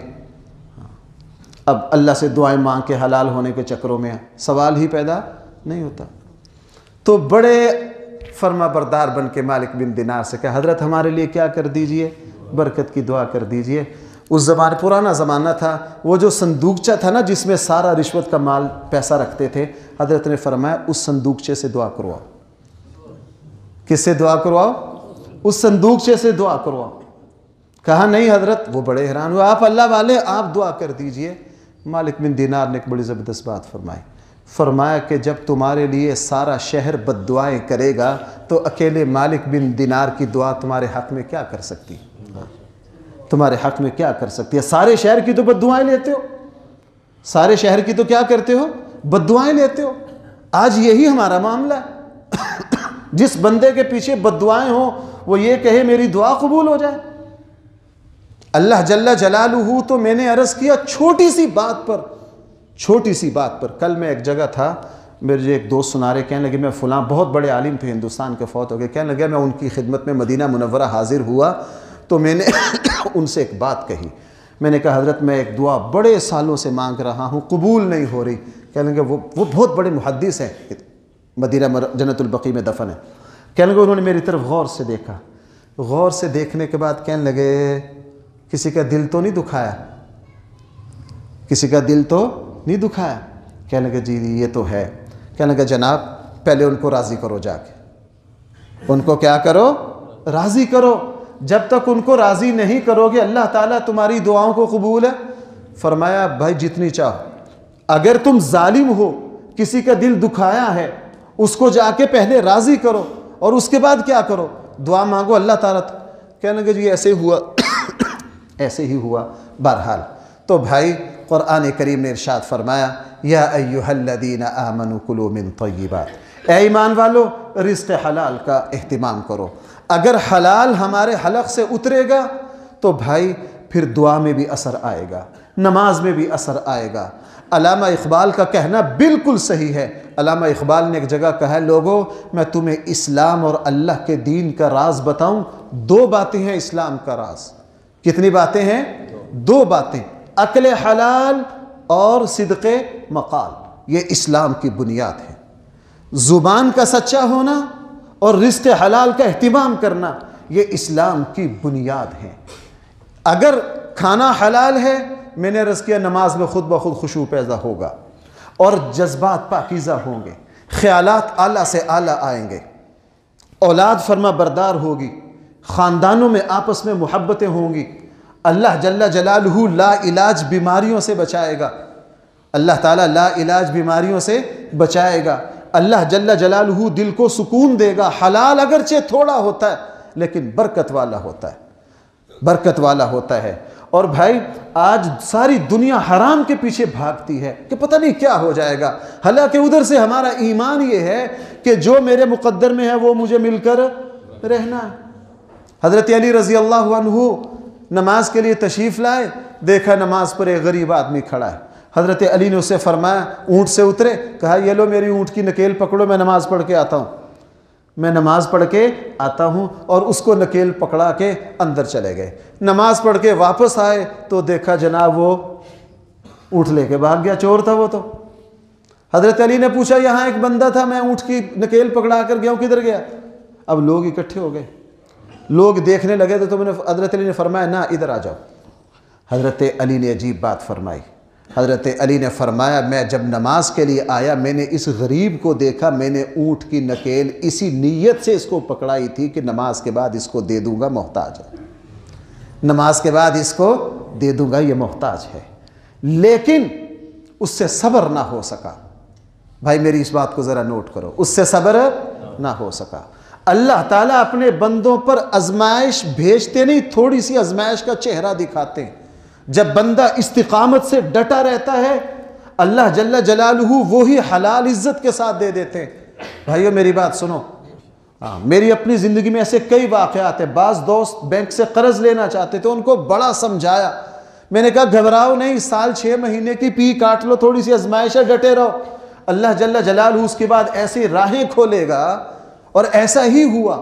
اب اللہ سے دعائیں مانگ کے حلال ہونے کے چکروں میں سوال ہی پیدا نہیں ہوتا۔ تو بڑے فرما بردار بن کے مالک بن دینار سے کہا حضرت ہمارے لیے کیا کر دیجئے، برکت کی دعا کر دیجئے۔ اس زمانے پرانا زمانہ تھا، وہ جو صندوقچہ تھا نا جس میں سارا رشوت کا مال پیسہ رکھتے تھے، حضرت نے فرمایا اس صندوقچے سے دعا کرواؤ۔ کس سے دعا کرواؤ؟ اس صندوقچے سے دعا کرواؤ۔ کہا نہیں حضرت، وہ بڑے حیران ہوئے، آپ اللہ والے آپ دعا کر دیجئے۔ مالک بن دینار نے ایک بڑی زبردست بات فرمائی، فرمایا کہ جب تمہارے لیے سارا شہر بد دعائیں کرے گا تو اکیلے مالک بن دینار کی دعا تمہارے حق میں کیا کر سکتی، تمہارے حق میں کیا کر سکتی ہے؟ سارے شہر کی تو بد دعائیں لیتے ہو، سارے شہر کی تو کیا کرتے ہو، بد دعائیں لیتے ہو۔ آج یہی ہمارا معاملہ ہے، جس بندے کے پیچھے بد دعائیں ہوں وہ یہ کہے میری دعا قبول ہو جائے۔ اللہ جل جلالہ تو میں نے عرض کیا چھوٹی سی بات پر، کل میں ایک جگہ تھا، میرے ایک دوست سنا رہے، کہنے لگے میں فلاں بہت بڑے عالم تھے ہندوستان کے، فوت ہو گئے، کہنے لگے میں ان کی خدمت میں مدینہ منورہ حاضر ہوا تو میں نے ان سے ایک بات کہی، میں نے کہا حضرت میں ایک دعا بڑے سالوں سے مانگ رہا ہوں قبول نہیں ہو رہی۔ کہنے لگے وہ بہت بڑے محدث ہیں، مدینہ جنت البقیع میں دفن ہے۔ کہنے لگے انہوں نے میری طرف غور سے دیکھا، غور سے دیکھنے کے بعد کہنے لگے کسی کا دل تو نہیں دکھایا، کسی کا دل تو نہیں دکھایا؟ کہنے لگے جی یہ تو ہے۔ کہنے لگے جناب پہلے ان کو راضی کرو، جا کے ان کو کیا کرو، راضی کرو۔ جب تک ان کو راضی نہیں کرو گے اللہ تعالیٰ تمہاری دعاؤں کو قبول ہے۔ فرمایا بھائی جتنی چاہو، اگر تم ظالم ہو کسی کا دل دکھایا ہے اس کو جا کے پہلے راضی کرو اور اس کے بعد کیا کرو، دعا مانگو اللہ تعالیٰ۔ کہنے لگے جی ایسے ہوا ایسے ہی ہوا۔ بہرحال تو بھائی قرآن کریم نے ارشاد فرمایا یا ایھا الذین آمنوا کلوا من طیبات، اے ایمان والو رزق حلال کا اہتمام کرو۔ اگر حلال ہمارے حلق سے اترے گا تو بھائی پھر دعا میں بھی اثر آئے گا، نماز میں بھی اثر آئے گا۔ علامہ اقبال کا کہنا بالکل صحیح ہے۔ علامہ اقبال نے ایک جگہ کہا ہے لوگوں میں تمہیں اسلام اور اللہ کے دین کا راز بتاؤں، دو باتیں ہیں اسلام کا راز۔ کتنی باتیں ہیں؟ دو باتیں، اکل حلال اور صدق مقال، یہ اسلام کی بنیاد ہے۔ زبان کا سچا ہونا اور رزق حلال کا اہتمام کرنا یہ اسلام کی بنیاد ہے۔ اگر کھانا حلال ہے، میں نے عرض کیا نماز میں خود بخود خشوع پیدا ہوگا اور جذبات پاکیزہ ہوں گے، خیالات اعلیٰ سے اعلیٰ آئیں گے، اولاد فرما بردار ہوگی، خاندانوں میں آپس میں محبتیں ہوں گی، اللہ جل جلالہ لا علاج بیماریوں سے بچائے گا، اللہ تعالیٰ لا علاج بیماریوں سے بچائے گا، اللہ جل جلالہ دل کو سکون دے گا۔ حلال اگرچہ تھوڑا ہوتا ہے لیکن برکت والا ہوتا ہے، برکت والا ہوتا ہے۔ اور بھائی آج ساری دنیا حرام کے پیچھے بھاگتی ہے کہ پتہ نہیں کیا ہو جائے گا، حالانکہ ادھر سے ہمارا ایمان یہ ہے کہ جو میرے مقدر میں ہے وہ مجھے مل کر رہنا ہے۔ حضرت علی رضی اللہ عنہ نماز کے لیے تشریف لائے، دیکھا نماز پر ایک غریب آدمی کھڑا ہے، حضرت علی نے اسے فرمایا، اونٹ سے اترے، کہا یہ لو میری اونٹ کی نکیل پکڑو، میں نماز پڑھ کے آتا ہوں، میں نماز پڑھ کے آتا ہوں، اور اس کو نکیل پکڑا کے اندر چلے گئے۔ نماز پڑھ کے واپس آئے تو دیکھا جناب وہ اونٹ لے کے بھاگ گیا، چور تھا وہ تو۔ حضرت علی نے پوچھا یہاں ایک بندہ تھا، میں اونٹ کی نکیل پکڑا کر گیا ہوں، کدھر گیا؟ اب لوگ اکٹھے ہو گئے، لوگ دیکھنے لگے تو حضرت علی نے فرمایا نہ ادھر آ جاؤ۔ حضرت علی نے عجیب بات فرمائی، حضرت علی نے فرمایا میں جب نماز کے لیے آیا میں نے اس غریب کو دیکھا، میں نے اونٹ کی نکیل اسی نیت سے اس کو پکڑائی تھی کہ نماز کے بعد اس کو دے دوں گا، محتاج ہے، نماز کے بعد اس کو دے دوں گا، یہ محتاج ہے، لیکن اس سے صبر نہ ہو سکا۔ بھائی میری اس بات کو ذرا نوٹ کرو، اس سے صبر نہ ہو سکا۔ اللہ تعالیٰ اپنے بندوں پر آزمائش بھیجتے نہیں، تھوڑی سی آزمائش کا چہرہ دکھاتے ہیں۔ جب بندہ استقامت سے ڈٹا رہتا ہے اللہ جل جلالہ وہی حلال عزت کے ساتھ دے دیتے ہیں۔ بھائیو میری بات سنو، میری اپنی زندگی میں ایسے کئی واقعات ہیں۔ بعض دوست بینک سے قرض لینا چاہتے تھے، ان کو بڑا سمجھایا، میں نے کہا گھبراؤ نہیں، سال 6 مہینے کی پی کاٹ لو، تھوڑی سی آزمائش ہے، ڈٹے رہو، اللہ جل جلالہ اس کے بعد ایسی راہیں کھولے گا۔ اور ایسا ہی ہوا،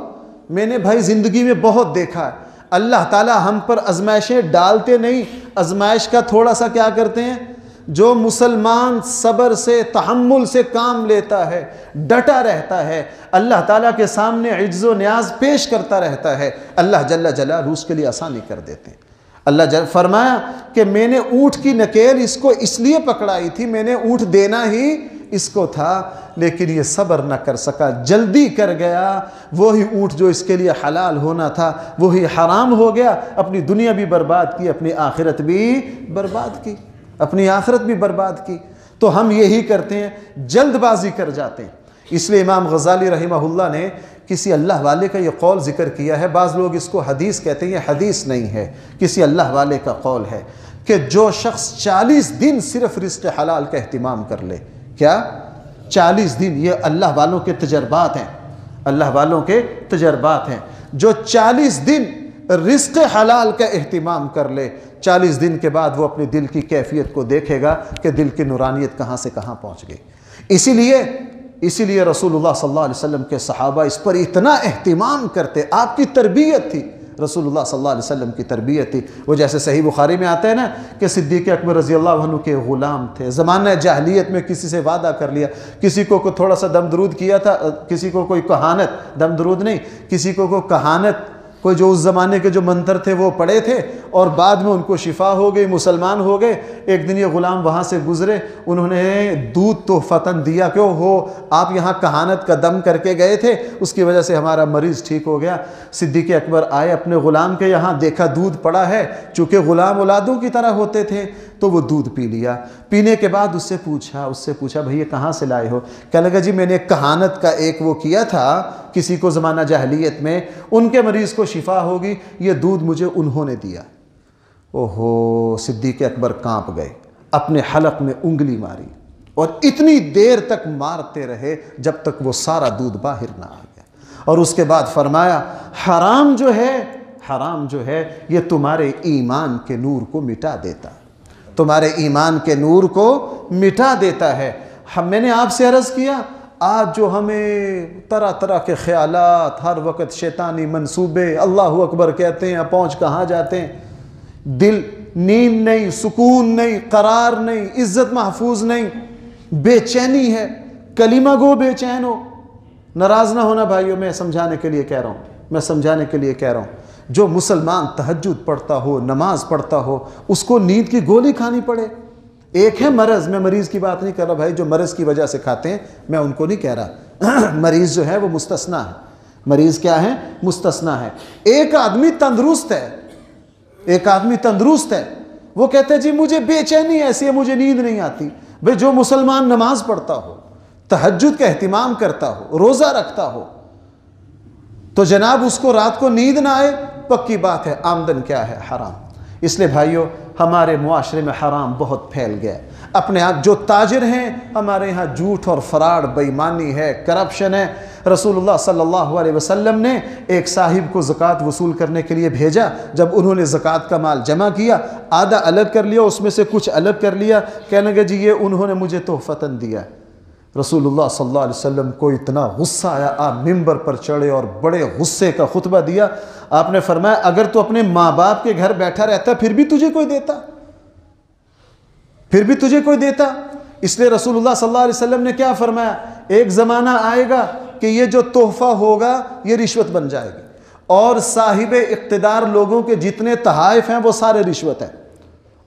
میں نے بھائی زندگی میں بہت دیکھا ہے، اللہ تعالیٰ ہم پر آزمائشیں ڈالتے نہیں، آزمائش کا تھوڑا سا کیا کرتے ہیں، جو مسلمان صبر سے تحمل سے کام لیتا ہے، ڈٹا رہتا ہے، اللہ تعالیٰ کے سامنے عجز و نیاز پیش کرتا رہتا ہے، اللہ جل جلالہ اس کے لیے آسانی کر دیتے ہیں۔ اللہ فرمایا کہ میں نے اونٹ کی نکیل اس کو اس لیے پکڑائی تھی، میں نے اونٹ دینا ہی اس کو تھا، لیکن یہ صبر نہ کر سکا، جلدی کر گیا، وہی اونٹ جو اس کے لیے حلال ہونا تھا وہی حرام ہو گیا، اپنی دنیا بھی برباد کی، اپنی آخرت بھی برباد کی، اپنی آخرت بھی برباد کی۔ تو ہم یہی کرتے ہیں، جلد بازی کر جاتے ہیں۔ اس لیے امام غزالی رحمہ اللہ نے کسی اللہ والے کا یہ قول ذکر کیا ہے، بعض لوگ اس کو حدیث کہتے ہیں، یہ حدیث نہیں ہے، کسی اللہ والے کا قول ہے کہ جو شخص 40 دن صرف رزق حلال کا اہتمام کر لے، کیا 40 دن، یہ اللہ والوں کے تجربات ہیں، اللہ والوں کے تجربات ہیں، جو 40 دن رزق حلال کا اہتمام کر لے، 40 دن کے بعد وہ اپنے دل کی کیفیت کو دیکھے گا کہ دل کی نورانیت کہاں سے کہاں پہنچ گئی۔ اسی لیے رسول اللہ صلی اللہ علیہ وسلم کے صحابہ اس پر اتنا اہتمام کرتے، آپ کی تربیت تھی، رسول اللہ صلی اللہ علیہ وسلم کی تربیت تھی۔ وہ جیسے صحیح بخاری میں آتے ہیں نا کہ صدیق اکبر رضی اللہ عنہ کے غلام تھے، زمانہ جاہلیت میں کسی سے وعدہ کر لیا، کسی کو تھوڑا سا دم درود کیا تھا، کسی کو کوئی کہانت، دم درود نہیں، کسی کو کوئی کہانت، کوئی جو اس زمانے کے جو منتر تھے وہ پڑھے تھے، اور بعد میں ان کو شفا ہو گئی، مسلمان ہو گئے۔ ایک دن یہ غلام وہاں سے گزرے، انہوں نے دودھ تحفتاً دیا، کیوں ہو آپ یہاں کہانت کا دم کر کے گئے تھے، اس کی وجہ سے ہمارا مریض ٹھیک ہو گیا۔ صدیق اکبر آئے اپنے غلام کے یہاں، دیکھا دودھ پڑا ہے، چونکہ غلام اولادوں کی طرح ہوتے تھے تو وہ دودھ پی لیا۔ پینے کے بعد اس سے پوچھا بھئی یہ کہاں سے لائے ہو؟ کہنے لگا جی میں نے کہانت کا ایک وہ کیا تھا کسی کو زمانہ جاہلیت میں، ان کے مریض کو شفا ہوگی، یہ دودھ مجھے انہوں نے دیا۔ اوہو، صدیق اکبر کانپ گئے، اپنے حلق میں انگلی ماری اور اتنی دیر تک مارتے رہے جب تک وہ سارا دودھ باہر نہ آ گیا، اور اس کے بعد فرمایا حرام جو ہے یہ تمہارے ایمان کے نور کو مٹا دیتا، تمہارے ایمان کے نور کو مٹا دیتا ہے۔ میں نے آپ سے عرض کیا، آج جو ہمیں طرح طرح کے خیالات، ہر وقت شیطانی منصوبے، اللہ اکبر کہتے ہیں پہنچ کہاں جاتے ہیں، دل نیند نہیں، سکون نہیں، قرار نہیں، عزت محفوظ نہیں، بے چینی ہے، کلمہ گو بے چین ہو۔ ناراض نہ ہونا بھائیوں، میں سمجھانے کے لیے کہہ رہا ہوں، جو مسلمان تہجد پڑھتا ہو، نماز پڑھتا ہو، اس کو نیند کی گولی کھانی پڑے؟ ایک ہے مرض، میں مریض کی بات نہیں کر رہا بھائی، جو مرض کی وجہ سے کھاتے ہیں میں ان کو نہیں کہہ رہا، مریض جو ہے وہ مستثنا ہے، مریض کیا ہے؟ مستثنا ہے۔ ایک آدمی تندرست ہے، ایک آدمی تندرست ہے، وہ کہتے ہیں جی مجھے بے چینی ایسی ہے، مجھے نیند نہیں آتی۔ بھئی جو مسلمان نماز پڑھتا ہو، تہجد کا اہتمام کرتا ہو، روزہ رکھتا ہو، تو جناب اس کو رات کو نیند نہ آئے، پکی بات ہے آمدن کیا ہے؟ حرام۔ اس لیے بھائیو ہمارے معاشرے میں حرام بہت پھیل گیا، اپنے آپ جو تاجر ہیں ہمارے ہاں جھوٹ اور فراڈ، بے ایمانی ہے، کرپشن ہے۔ رسول اللہ صلی اللہ علیہ وسلم نے ایک صاحب کو زکوٰۃ وصول کرنے کے لیے بھیجا، جب انہوں نے زکوٰۃ کا مال جمع کیا، آدھا الگ کر لیا، اس میں سے کچھ الگ کر لیا، کہنے لگے جی یہ انہوں نے مجھے تحفتاً دیا۔ رسول اللہ صلی اللہ علیہ وسلم کو اتنا غصہ آیا، آپ ممبر پر چڑھے اور بڑے غصے کا خطبہ دیا۔ آپ نے فرمایا اگر تو اپنے ماں باپ کے گھر بیٹھا رہتا پھر بھی تجھے کوئی دیتا، پھر بھی تجھے کوئی دیتا۔ اس لیے رسول اللہ صلی اللہ علیہ وسلم نے کیا فرمایا؟ ایک زمانہ آئے گا کہ یہ جو تحفہ ہوگا یہ رشوت بن جائے گی، اور صاحب اقتدار لوگوں کے جتنے تحائف ہیں وہ سارے رشوت ہیں۔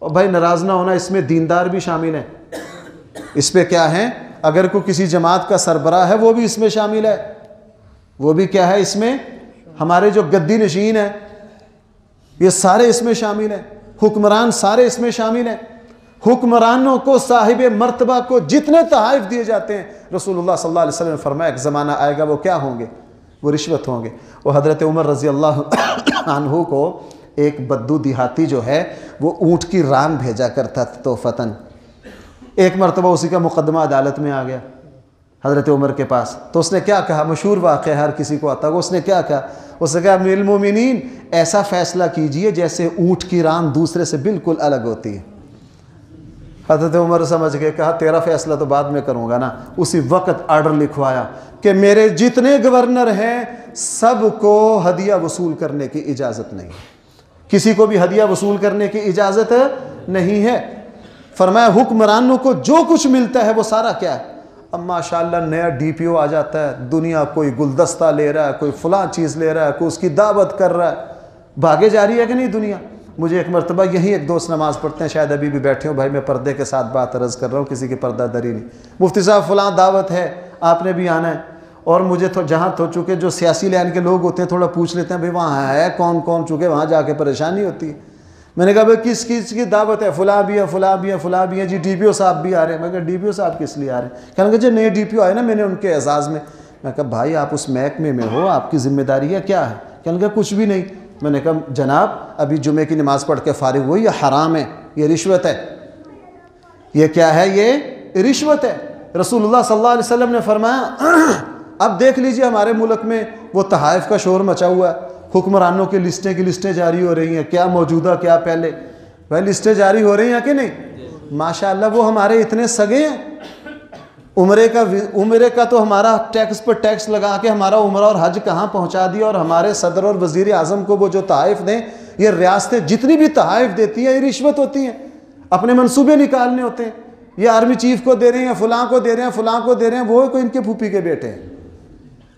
اور بھائی ناراض نہ ہونا، اس میں دیندار بھی شامل ہیں، اس پہ کیا ہے؟ اگر کوئی کسی جماعت کا سربراہ ہے وہ بھی اس میں شامل ہے، وہ بھی کیا ہے اس میں؟ ہمارے جو گدی نشین ہیں یہ سارے اس میں شامل ہیں، حکمران سارے اس میں شامل ہیں۔ حکمرانوں کو، صاحب مرتبہ کو جتنے تحائف دیے جاتے ہیں، رسول اللہ صلی اللہ علیہ وسلم نے فرمایا ایک زمانہ آئے گا وہ کیا ہوں گے؟ وہ رشوت ہوں گے۔ وہ حضرت عمر رضی اللہ عنہ کو ایک بدو دیہاتی جو ہے وہ اونٹ کی ران بھیجا کرتا تھا تحفتاً۔ ایک مرتبہ اسی کا مقدمہ عدالت میں آ گیا حضرت عمر کے پاس، تو اس نے کیا کہا؟ مشہور واقعہ ہر کسی کو آتا ہے، اس نے کیا کہا؟ اس نے کہا امیر المومنین ایسا فیصلہ کیجئے جیسے اونٹ کی ران دوسرے سے بالکل الگ ہوتی ہے۔ حضرت عمر سمجھ گئے، کہا تیرا فیصلہ تو بعد میں کروں گا نا۔ اسی وقت آرڈر لکھوایا کہ میرے جتنے گورنر ہیں سب کو ہدیہ وصول کرنے کی اجازت نہیں، کسی کو بھی ہدیہ وصول کرنے کی اجازت نہیں ہے۔ فرمایا حکمرانوں کو جو کچھ ملتا ہے وہ سارا کیا ہے؟ اب ماشاءاللہ نیا ڈی پی او آ جاتا ہے، دنیا کوئی گلدستہ لے رہا ہے، کوئی فلاں چیز لے رہا ہے، کوئی اس کی دعوت کر رہا ہے، بھاگے جا رہی ہے کہ نہیں دنیا؟ مجھے ایک مرتبہ یہی ایک دوست نماز پڑھتے ہیں، شاید ابھی بھی بیٹھے ہوں، بھائی میں پردے کے ساتھ بات عرض کر رہا ہوں، کسی کی پردہ دری نہیں، مفتی صاحب فلاں دعوت ہے آپ نے بھی آنا ہے، اور مجھے تو جہاں تو چونکہ جو سیاسی لائن کے لوگ ہوتے ہیں تھوڑا پوچھ لیتے ہیں بھائی وہاں ہے کون کون، چونکہ وہاں جا کے پریشانی ہوتی ہے۔ میں نے کہا بھائی کس کس کی دعوت ہے؟ فلاں بھی ہے، فلاں بھی ہے، فلاں بھی ہے، جی ڈی پی او صاحب بھی آ رہے ہیں۔ میں کہا ڈی پی او صاحب کس لیے آ رہے ہیں؟ کہنے لگے جی نئے ڈی پی او آئے نا، میں نے ان کے اعزاز میں۔ میں کہا بھائی آپ اس محکمے میں ہو، آپ کی ذمہ داری ہے کیا ہے؟ کہنے لگے کچھ بھی نہیں۔ میں نے کہا جناب ابھی جمعے کی نماز پڑھ کے فارغ ہوئی، یہ حرام ہے، یہ رشوت ہے، یہ کیا ہے؟ یہ رشوت ہے۔ رسول اللہ صلی اللہ علیہ وسلم نے فرمایا اب دیکھ لیجئے ہمارے ملک میں وہ تحائف کا شور مچا ہوا ہے، حکمرانوں کی لسٹیں جاری ہو رہی ہیں، کیا موجودہ کیا پہلے، بھائی لسٹیں جاری ہو رہی ہیں کہ نہیں؟ ماشاءاللہ وہ ہمارے اتنے سگے ہیں، عمرے کا تو ہمارا ٹیکس پر ٹیکس لگا کے ہمارا عمرہ اور حج کہاں پہنچا دیا، اور ہمارے صدر اور وزیر اعظم کو وہ جو تحائف دیں، یہ ریاستیں جتنی بھی تحائف دیتی ہیں یہ رشوت ہوتی ہیں، اپنے منصوبے نکالنے ہوتے ہیں، یہ آرمی چیف کو دے رہے ہیں، فلاں کو دے رہے ہیں، فلاں کو دے رہے ہیں، وہ کوئی ان کے پھوپھی کے بیٹے ہیں۔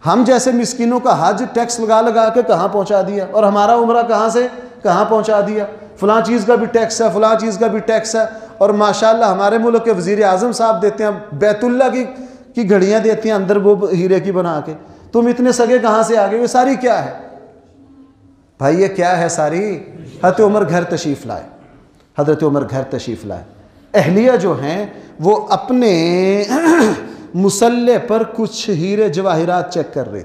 ہم جیسے مسکینوں کا حج ٹیکس لگا کے کہاں پہنچا دیا، اور ہمارا عمرہ کہاں سے کہاں پہنچا دیا، فلاں چیز کا بھی ٹیکس ہے، فلاں چیز کا بھی ٹیکس ہے، اور ماشاءاللہ ہمارے ملک کے وزیر اعظم صاحب دیتے ہیں بیت اللہ کی گھڑیاں دیتی ہیں اندر وہ ہیرے کی بنا کے، تم اتنے سگے کہاں سے آگے؟ یہ ساری کیا ہے بھائی؟ یہ کیا ہے ساری؟ حضرت عمر گھر تشریف لائے، حضرت عمر گھر تشریف لائے، اہلیہ جو ہیں وہ اپنے مسلح پر کچھ ہیرے جواہرات چیک کر رہے،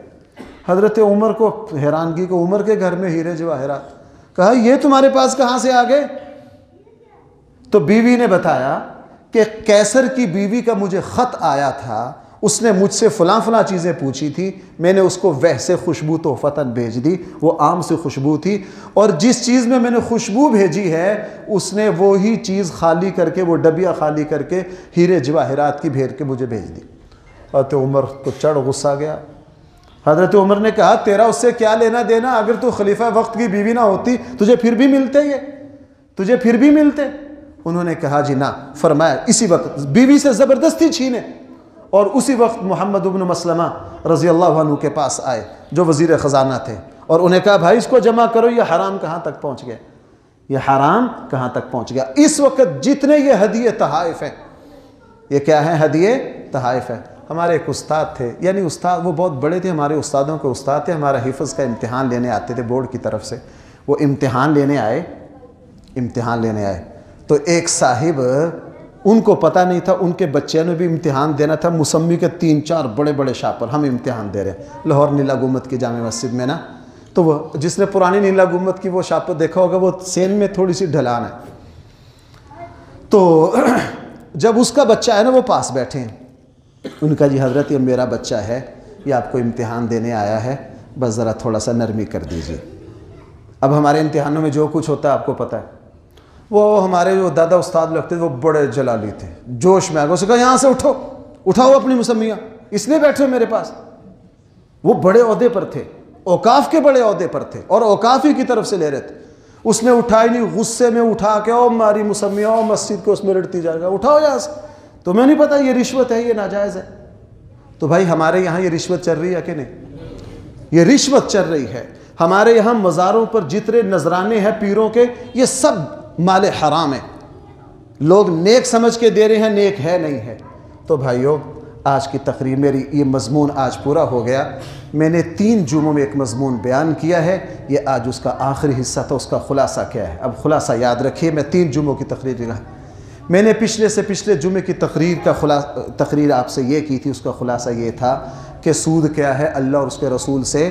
حضرت عمر کو حیرانگی کو، عمر کے گھر میں ہیرے جواہرات، کہا یہ تمہارے پاس کہاں سے آ گئے؟ تو بیوی نے بتایا کہ قیصر کی بیوی کا مجھے خط آیا تھا، اس نے مجھ سے فلاں فلاں چیزیں پوچھی تھی، میں نے اس کو ویسے خوشبو تحفتاً بھیج دی، وہ عام سے خوشبو تھی، اور جس چیز میں نے خوشبو بھیجی ہے اس نے وہی چیز خالی کر کے، وہ ڈبیا خالی کر کے ہیرے جواہرات کی بھیر کے مجھے بھیج دی۔ حضرت عمر کو چڑھ غصہ گیا، حضرت عمر نے کہا تیرا اس سے کیا لینا دینا؟ اگر تو خلیفہ وقت کی بیوی نہ ہوتی تجھے پھر بھی ملتے، یہ تجھے پھر بھی ملتے؟ انہوں نے کہا جی نہ۔ فرمایا اسی وقت بیوی سے زبردستی چھینے، اور اسی وقت محمد بن مسلمہ رضی اللہ عنہ کے پاس آئے جو وزیر خزانہ تھے، اور انہیں کہا بھائی اس کو جمع کرو، یہ حرام کہاں تک پہنچ گیا، یہ حرام کہاں تک پہنچ گیا۔ اس وقت جتنے یہ ہدیے تحائف ہیں، یہ کیا ہیں؟ ہدیے تحائف ہیں۔ ہمارے ایک استاد تھے، یعنی استاد وہ بہت بڑے تھے، ہمارے استادوں کے استاد تھے، ہمارا حفظ کا امتحان لینے آتے تھے بورڈ کی طرف سے۔ وہ امتحان لینے آئے تو ایک صاحب، ان کو پتہ نہیں تھا، ان کے بچے نے بھی امتحان دینا تھا، مسمی کے 3-4 بڑے بڑے شاپر، ہم امتحان دے رہے ہیں لاہور نیلا گنبد کی جامع مسجد میں نا۔ تو وہ جس نے پرانی نیلا گنبد کی وہ شاپر دیکھا ہوگا، وہ سین میں تھوڑی سی ڈھلان ہے۔ تو جب اس کا بچہ ہے نا، وہ پاس بیٹھے ہیں، ان کا جی حضرت یہ میرا بچہ ہے، یہ آپ کو امتحان دینے آیا ہے، بس ذرا تھوڑا سا نرمی کر دیجیے۔ اب ہمارے امتحانوں میں جو کچھ ہوتا ہے آپ کو پتہ ہے۔ وہ ہمارے جو دادا استاد لگتے تھے وہ بڑے جلالی تھے، جوش میں آ گئے، اسے کہا یہاں سے اٹھاؤ اپنی مسمیاں، اس لیے بیٹھے ہو میرے پاس۔ وہ بڑے عہدے پر تھے، اوقاف کے بڑے عہدے پر تھے، اور اوقاف ہی کی طرف سے لے رہے تھے۔ اس نے اٹھائی نہیں، غصے میں اٹھا کے او ماری مسمیاں، او مسجد کو اس میں رٹتی جائے گا، اٹھاؤ یہاں سے، تمہیں نہیں پتہ یہ رشوت ہے، یہ ناجائز ہے۔ تو بھائی ہمارے یہاں یہ رشوت چل رہی ہے کہ نہیں؟ یہ رشوت چل رہی ہے۔ ہمارے یہاں مزاروں پر جتنے نذرانے ہیں پیروں کے، یہ سب مال حرام ہے، لوگ نیک سمجھ کے دے رہے ہیں، نیک ہے نہیں ہے۔ تو بھائیو، آج کی تقریر میری یہ مضمون آج پورا ہو گیا۔ میں نے 3 جمعوں میں ایک مضمون بیان کیا ہے، یہ آج اس کا آخری حصہ تھا، اس کا خلاصہ کیا ہے؟ اب خلاصہ یاد رکھیے، میں 3 جمعوں کی تقریر دی، میں نے پچھلے جمعے کی تقریر آپ سے یہ کی تھی، اس کا خلاصہ یہ تھا کہ سود کیا ہے، اللہ اور اس کے رسول سے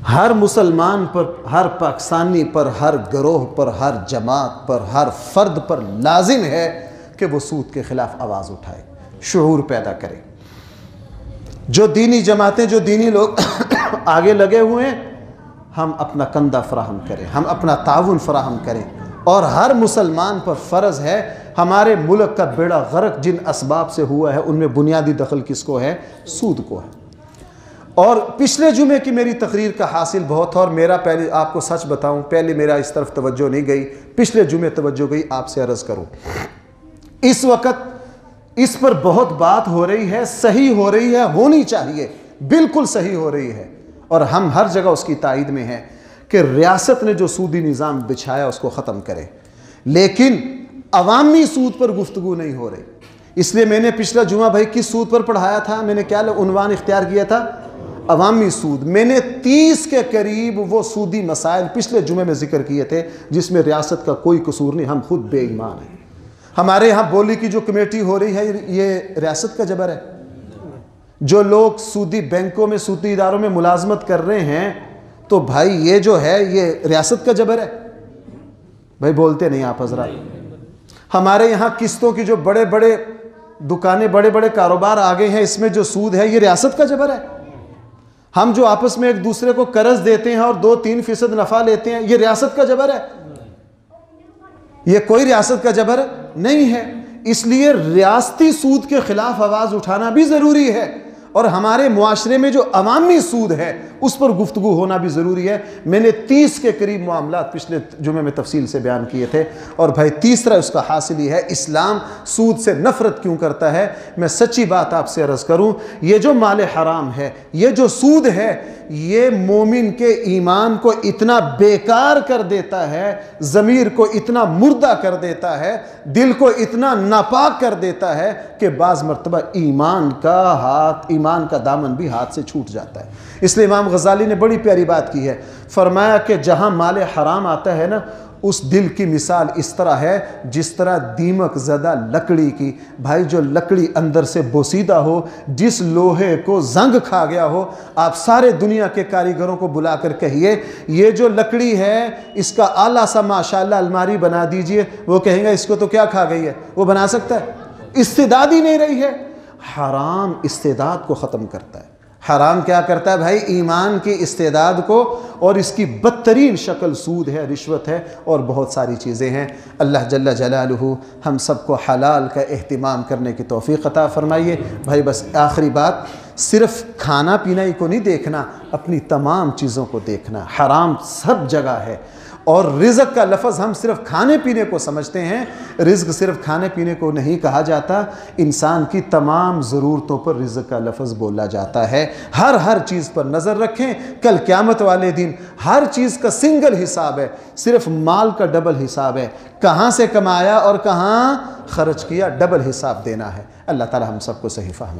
ہر مسلمان پر، ہر پاکستانی پر، ہر گروہ پر، ہر جماعت پر، ہر فرد پر لازم ہے کہ وہ سود کے خلاف آواز اٹھائے، شعور پیدا کرے۔ جو دینی جماعتیں، جو دینی لوگ آگے لگے ہوئے ہیں، ہم اپنا کندھا فراہم کریں، ہم اپنا تعاون فراہم کریں، اور ہر مسلمان پر فرض ہے، ہمارے ملک کا بیڑا غرق جن اسباب سے ہوا ہے ان میں بنیادی دخل کس کو ہے؟ سود کو ہے۔ اور پچھلے جمعے کی میری تقریر کا حاصل بہت تھا، اور میرا پہلے آپ کو سچ بتاؤں، پہلے میرا اس طرف توجہ نہیں گئی، پچھلے جمعے توجہ گئی، آپ سے عرض کروں۔ اس وقت اس پر بہت بات ہو رہی ہے، صحیح ہو رہی ہے، ہونی چاہیے، بالکل صحیح ہو رہی ہے، اور ہم ہر جگہ اس کی تائید میں ہیں کہ ریاست نے جو سودی نظام بچھایا اس کو ختم کرے، لیکن عوامی سود پر گفتگو نہیں ہو رہی۔ اس لیے میں نے پچھلا جمعہ بھائی کس سود پر پڑھایا تھا؟ میں نے کیا عنوان اختیار کیا تھا؟ عوامی سود۔ میں نے 30 کے قریب وہ سودی مسائل پچھلے جمعے میں ذکر کیے تھے جس میں ریاست کا کوئی قصور نہیں، ہم خود بے ایمان ہیں۔ ہمارے ہاں بولی کی جو کمیٹی ہو رہی ہے یہ ریاست کا جبر ہے؟ جو لوگ سودی بینکوں میں، سودی اداروں میں ملازمت کر رہے ہیں، تو بھائی یہ جو ہے یہ ریاست کا جبر ہے؟ بھائی بولتے نہیں آپ حضرات۔ ہمارے یہاں قسطوں کی جو بڑے بڑے دکانیں، بڑے بڑے کاروبار آگے ہیں، اس میں جو سود ہے یہ ریاست کا جبر ہے؟ ہم جو آپس میں ایک دوسرے کو قرض دیتے ہیں اور 2-3% نفع لیتے ہیں، یہ ریاست کا جبر ہے؟ یہ کوئی ریاست کا جبر نہیں ہے۔ اس لیے ریاستی سود کے خلاف آواز اٹھانا بھی ضروری ہے، اور ہمارے معاشرے میں جو عوامی سود ہے اس پر گفتگو ہونا بھی ضروری ہے۔ میں نے 30 کے قریب معاملات پچھلے جمعے میں تفصیل سے بیان کیے تھے، اور بھائی تیسرا اس کا حاصل یہ ہے، اسلام سود سے نفرت کیوں کرتا ہے؟ میں سچی بات آپ سے عرض کروں، یہ جو مال حرام ہے، یہ جو سود ہے، یہ مومن کے ایمان کو اتنا بیکار کر دیتا ہے، ضمیر کو اتنا مردہ کر دیتا ہے، دل کو اتنا ناپاک کر دیتا ہے کہ بعض مرتبہ ایمان کا دامن بھی ہاتھ سے چھوٹ جاتا ہے۔ اس لیے امام غزالی نے بڑی پیاری بات کی ہے، فرمایا کہ جہاں مال حرام آتا ہے نا، اس دل کی مثال اس طرح ہے جس طرح دیمک زدہ لکڑی کی۔ بھائی جو لکڑی اندر سے بوسیدہ ہو، جس لوہے کو زنگ کھا گیا ہو، آپ سارے دنیا کے کاریگروں کو بلا کر کہیے یہ جو لکڑی ہے اس کا اعلیٰ سا ماشاءاللہ الماری بنا دیجئے، وہ کہیں گے اس کو تو کیا کھا گئی ہے؟ وہ بنا سکتا ہے؟ استعداد ہی نہیں رہی ہے۔ حرام استعداد کو ختم کرتا ہے۔ حرام کیا کرتا ہے بھائی؟ ایمان کی استعداد کو، اور اس کی بدترین شکل سود ہے، رشوت ہے، اور بہت ساری چیزیں ہیں۔ اللہ جل جلالہ ہم سب کو حلال کا اہتمام کرنے کی توفیق عطا فرمائیے۔ بھائی بس آخری بات، صرف کھانا پینا ہی کو نہیں دیکھنا، اپنی تمام چیزوں کو دیکھنا۔ حرام سب جگہ ہے، اور رزق کا لفظ ہم صرف کھانے پینے کو سمجھتے ہیں، رزق صرف کھانے پینے کو نہیں کہا جاتا، انسان کی تمام ضرورتوں پر رزق کا لفظ بولا جاتا ہے۔ ہر چیز پر نظر رکھیں، کل قیامت والے دن ہر چیز کا سنگل حساب ہے، صرف مال کا ڈبل حساب ہے، کہاں سے کمایا اور کہاں خرچ کیا، ڈبل حساب دینا ہے۔ اللہ تعالی ہم سب کو صحیح فہم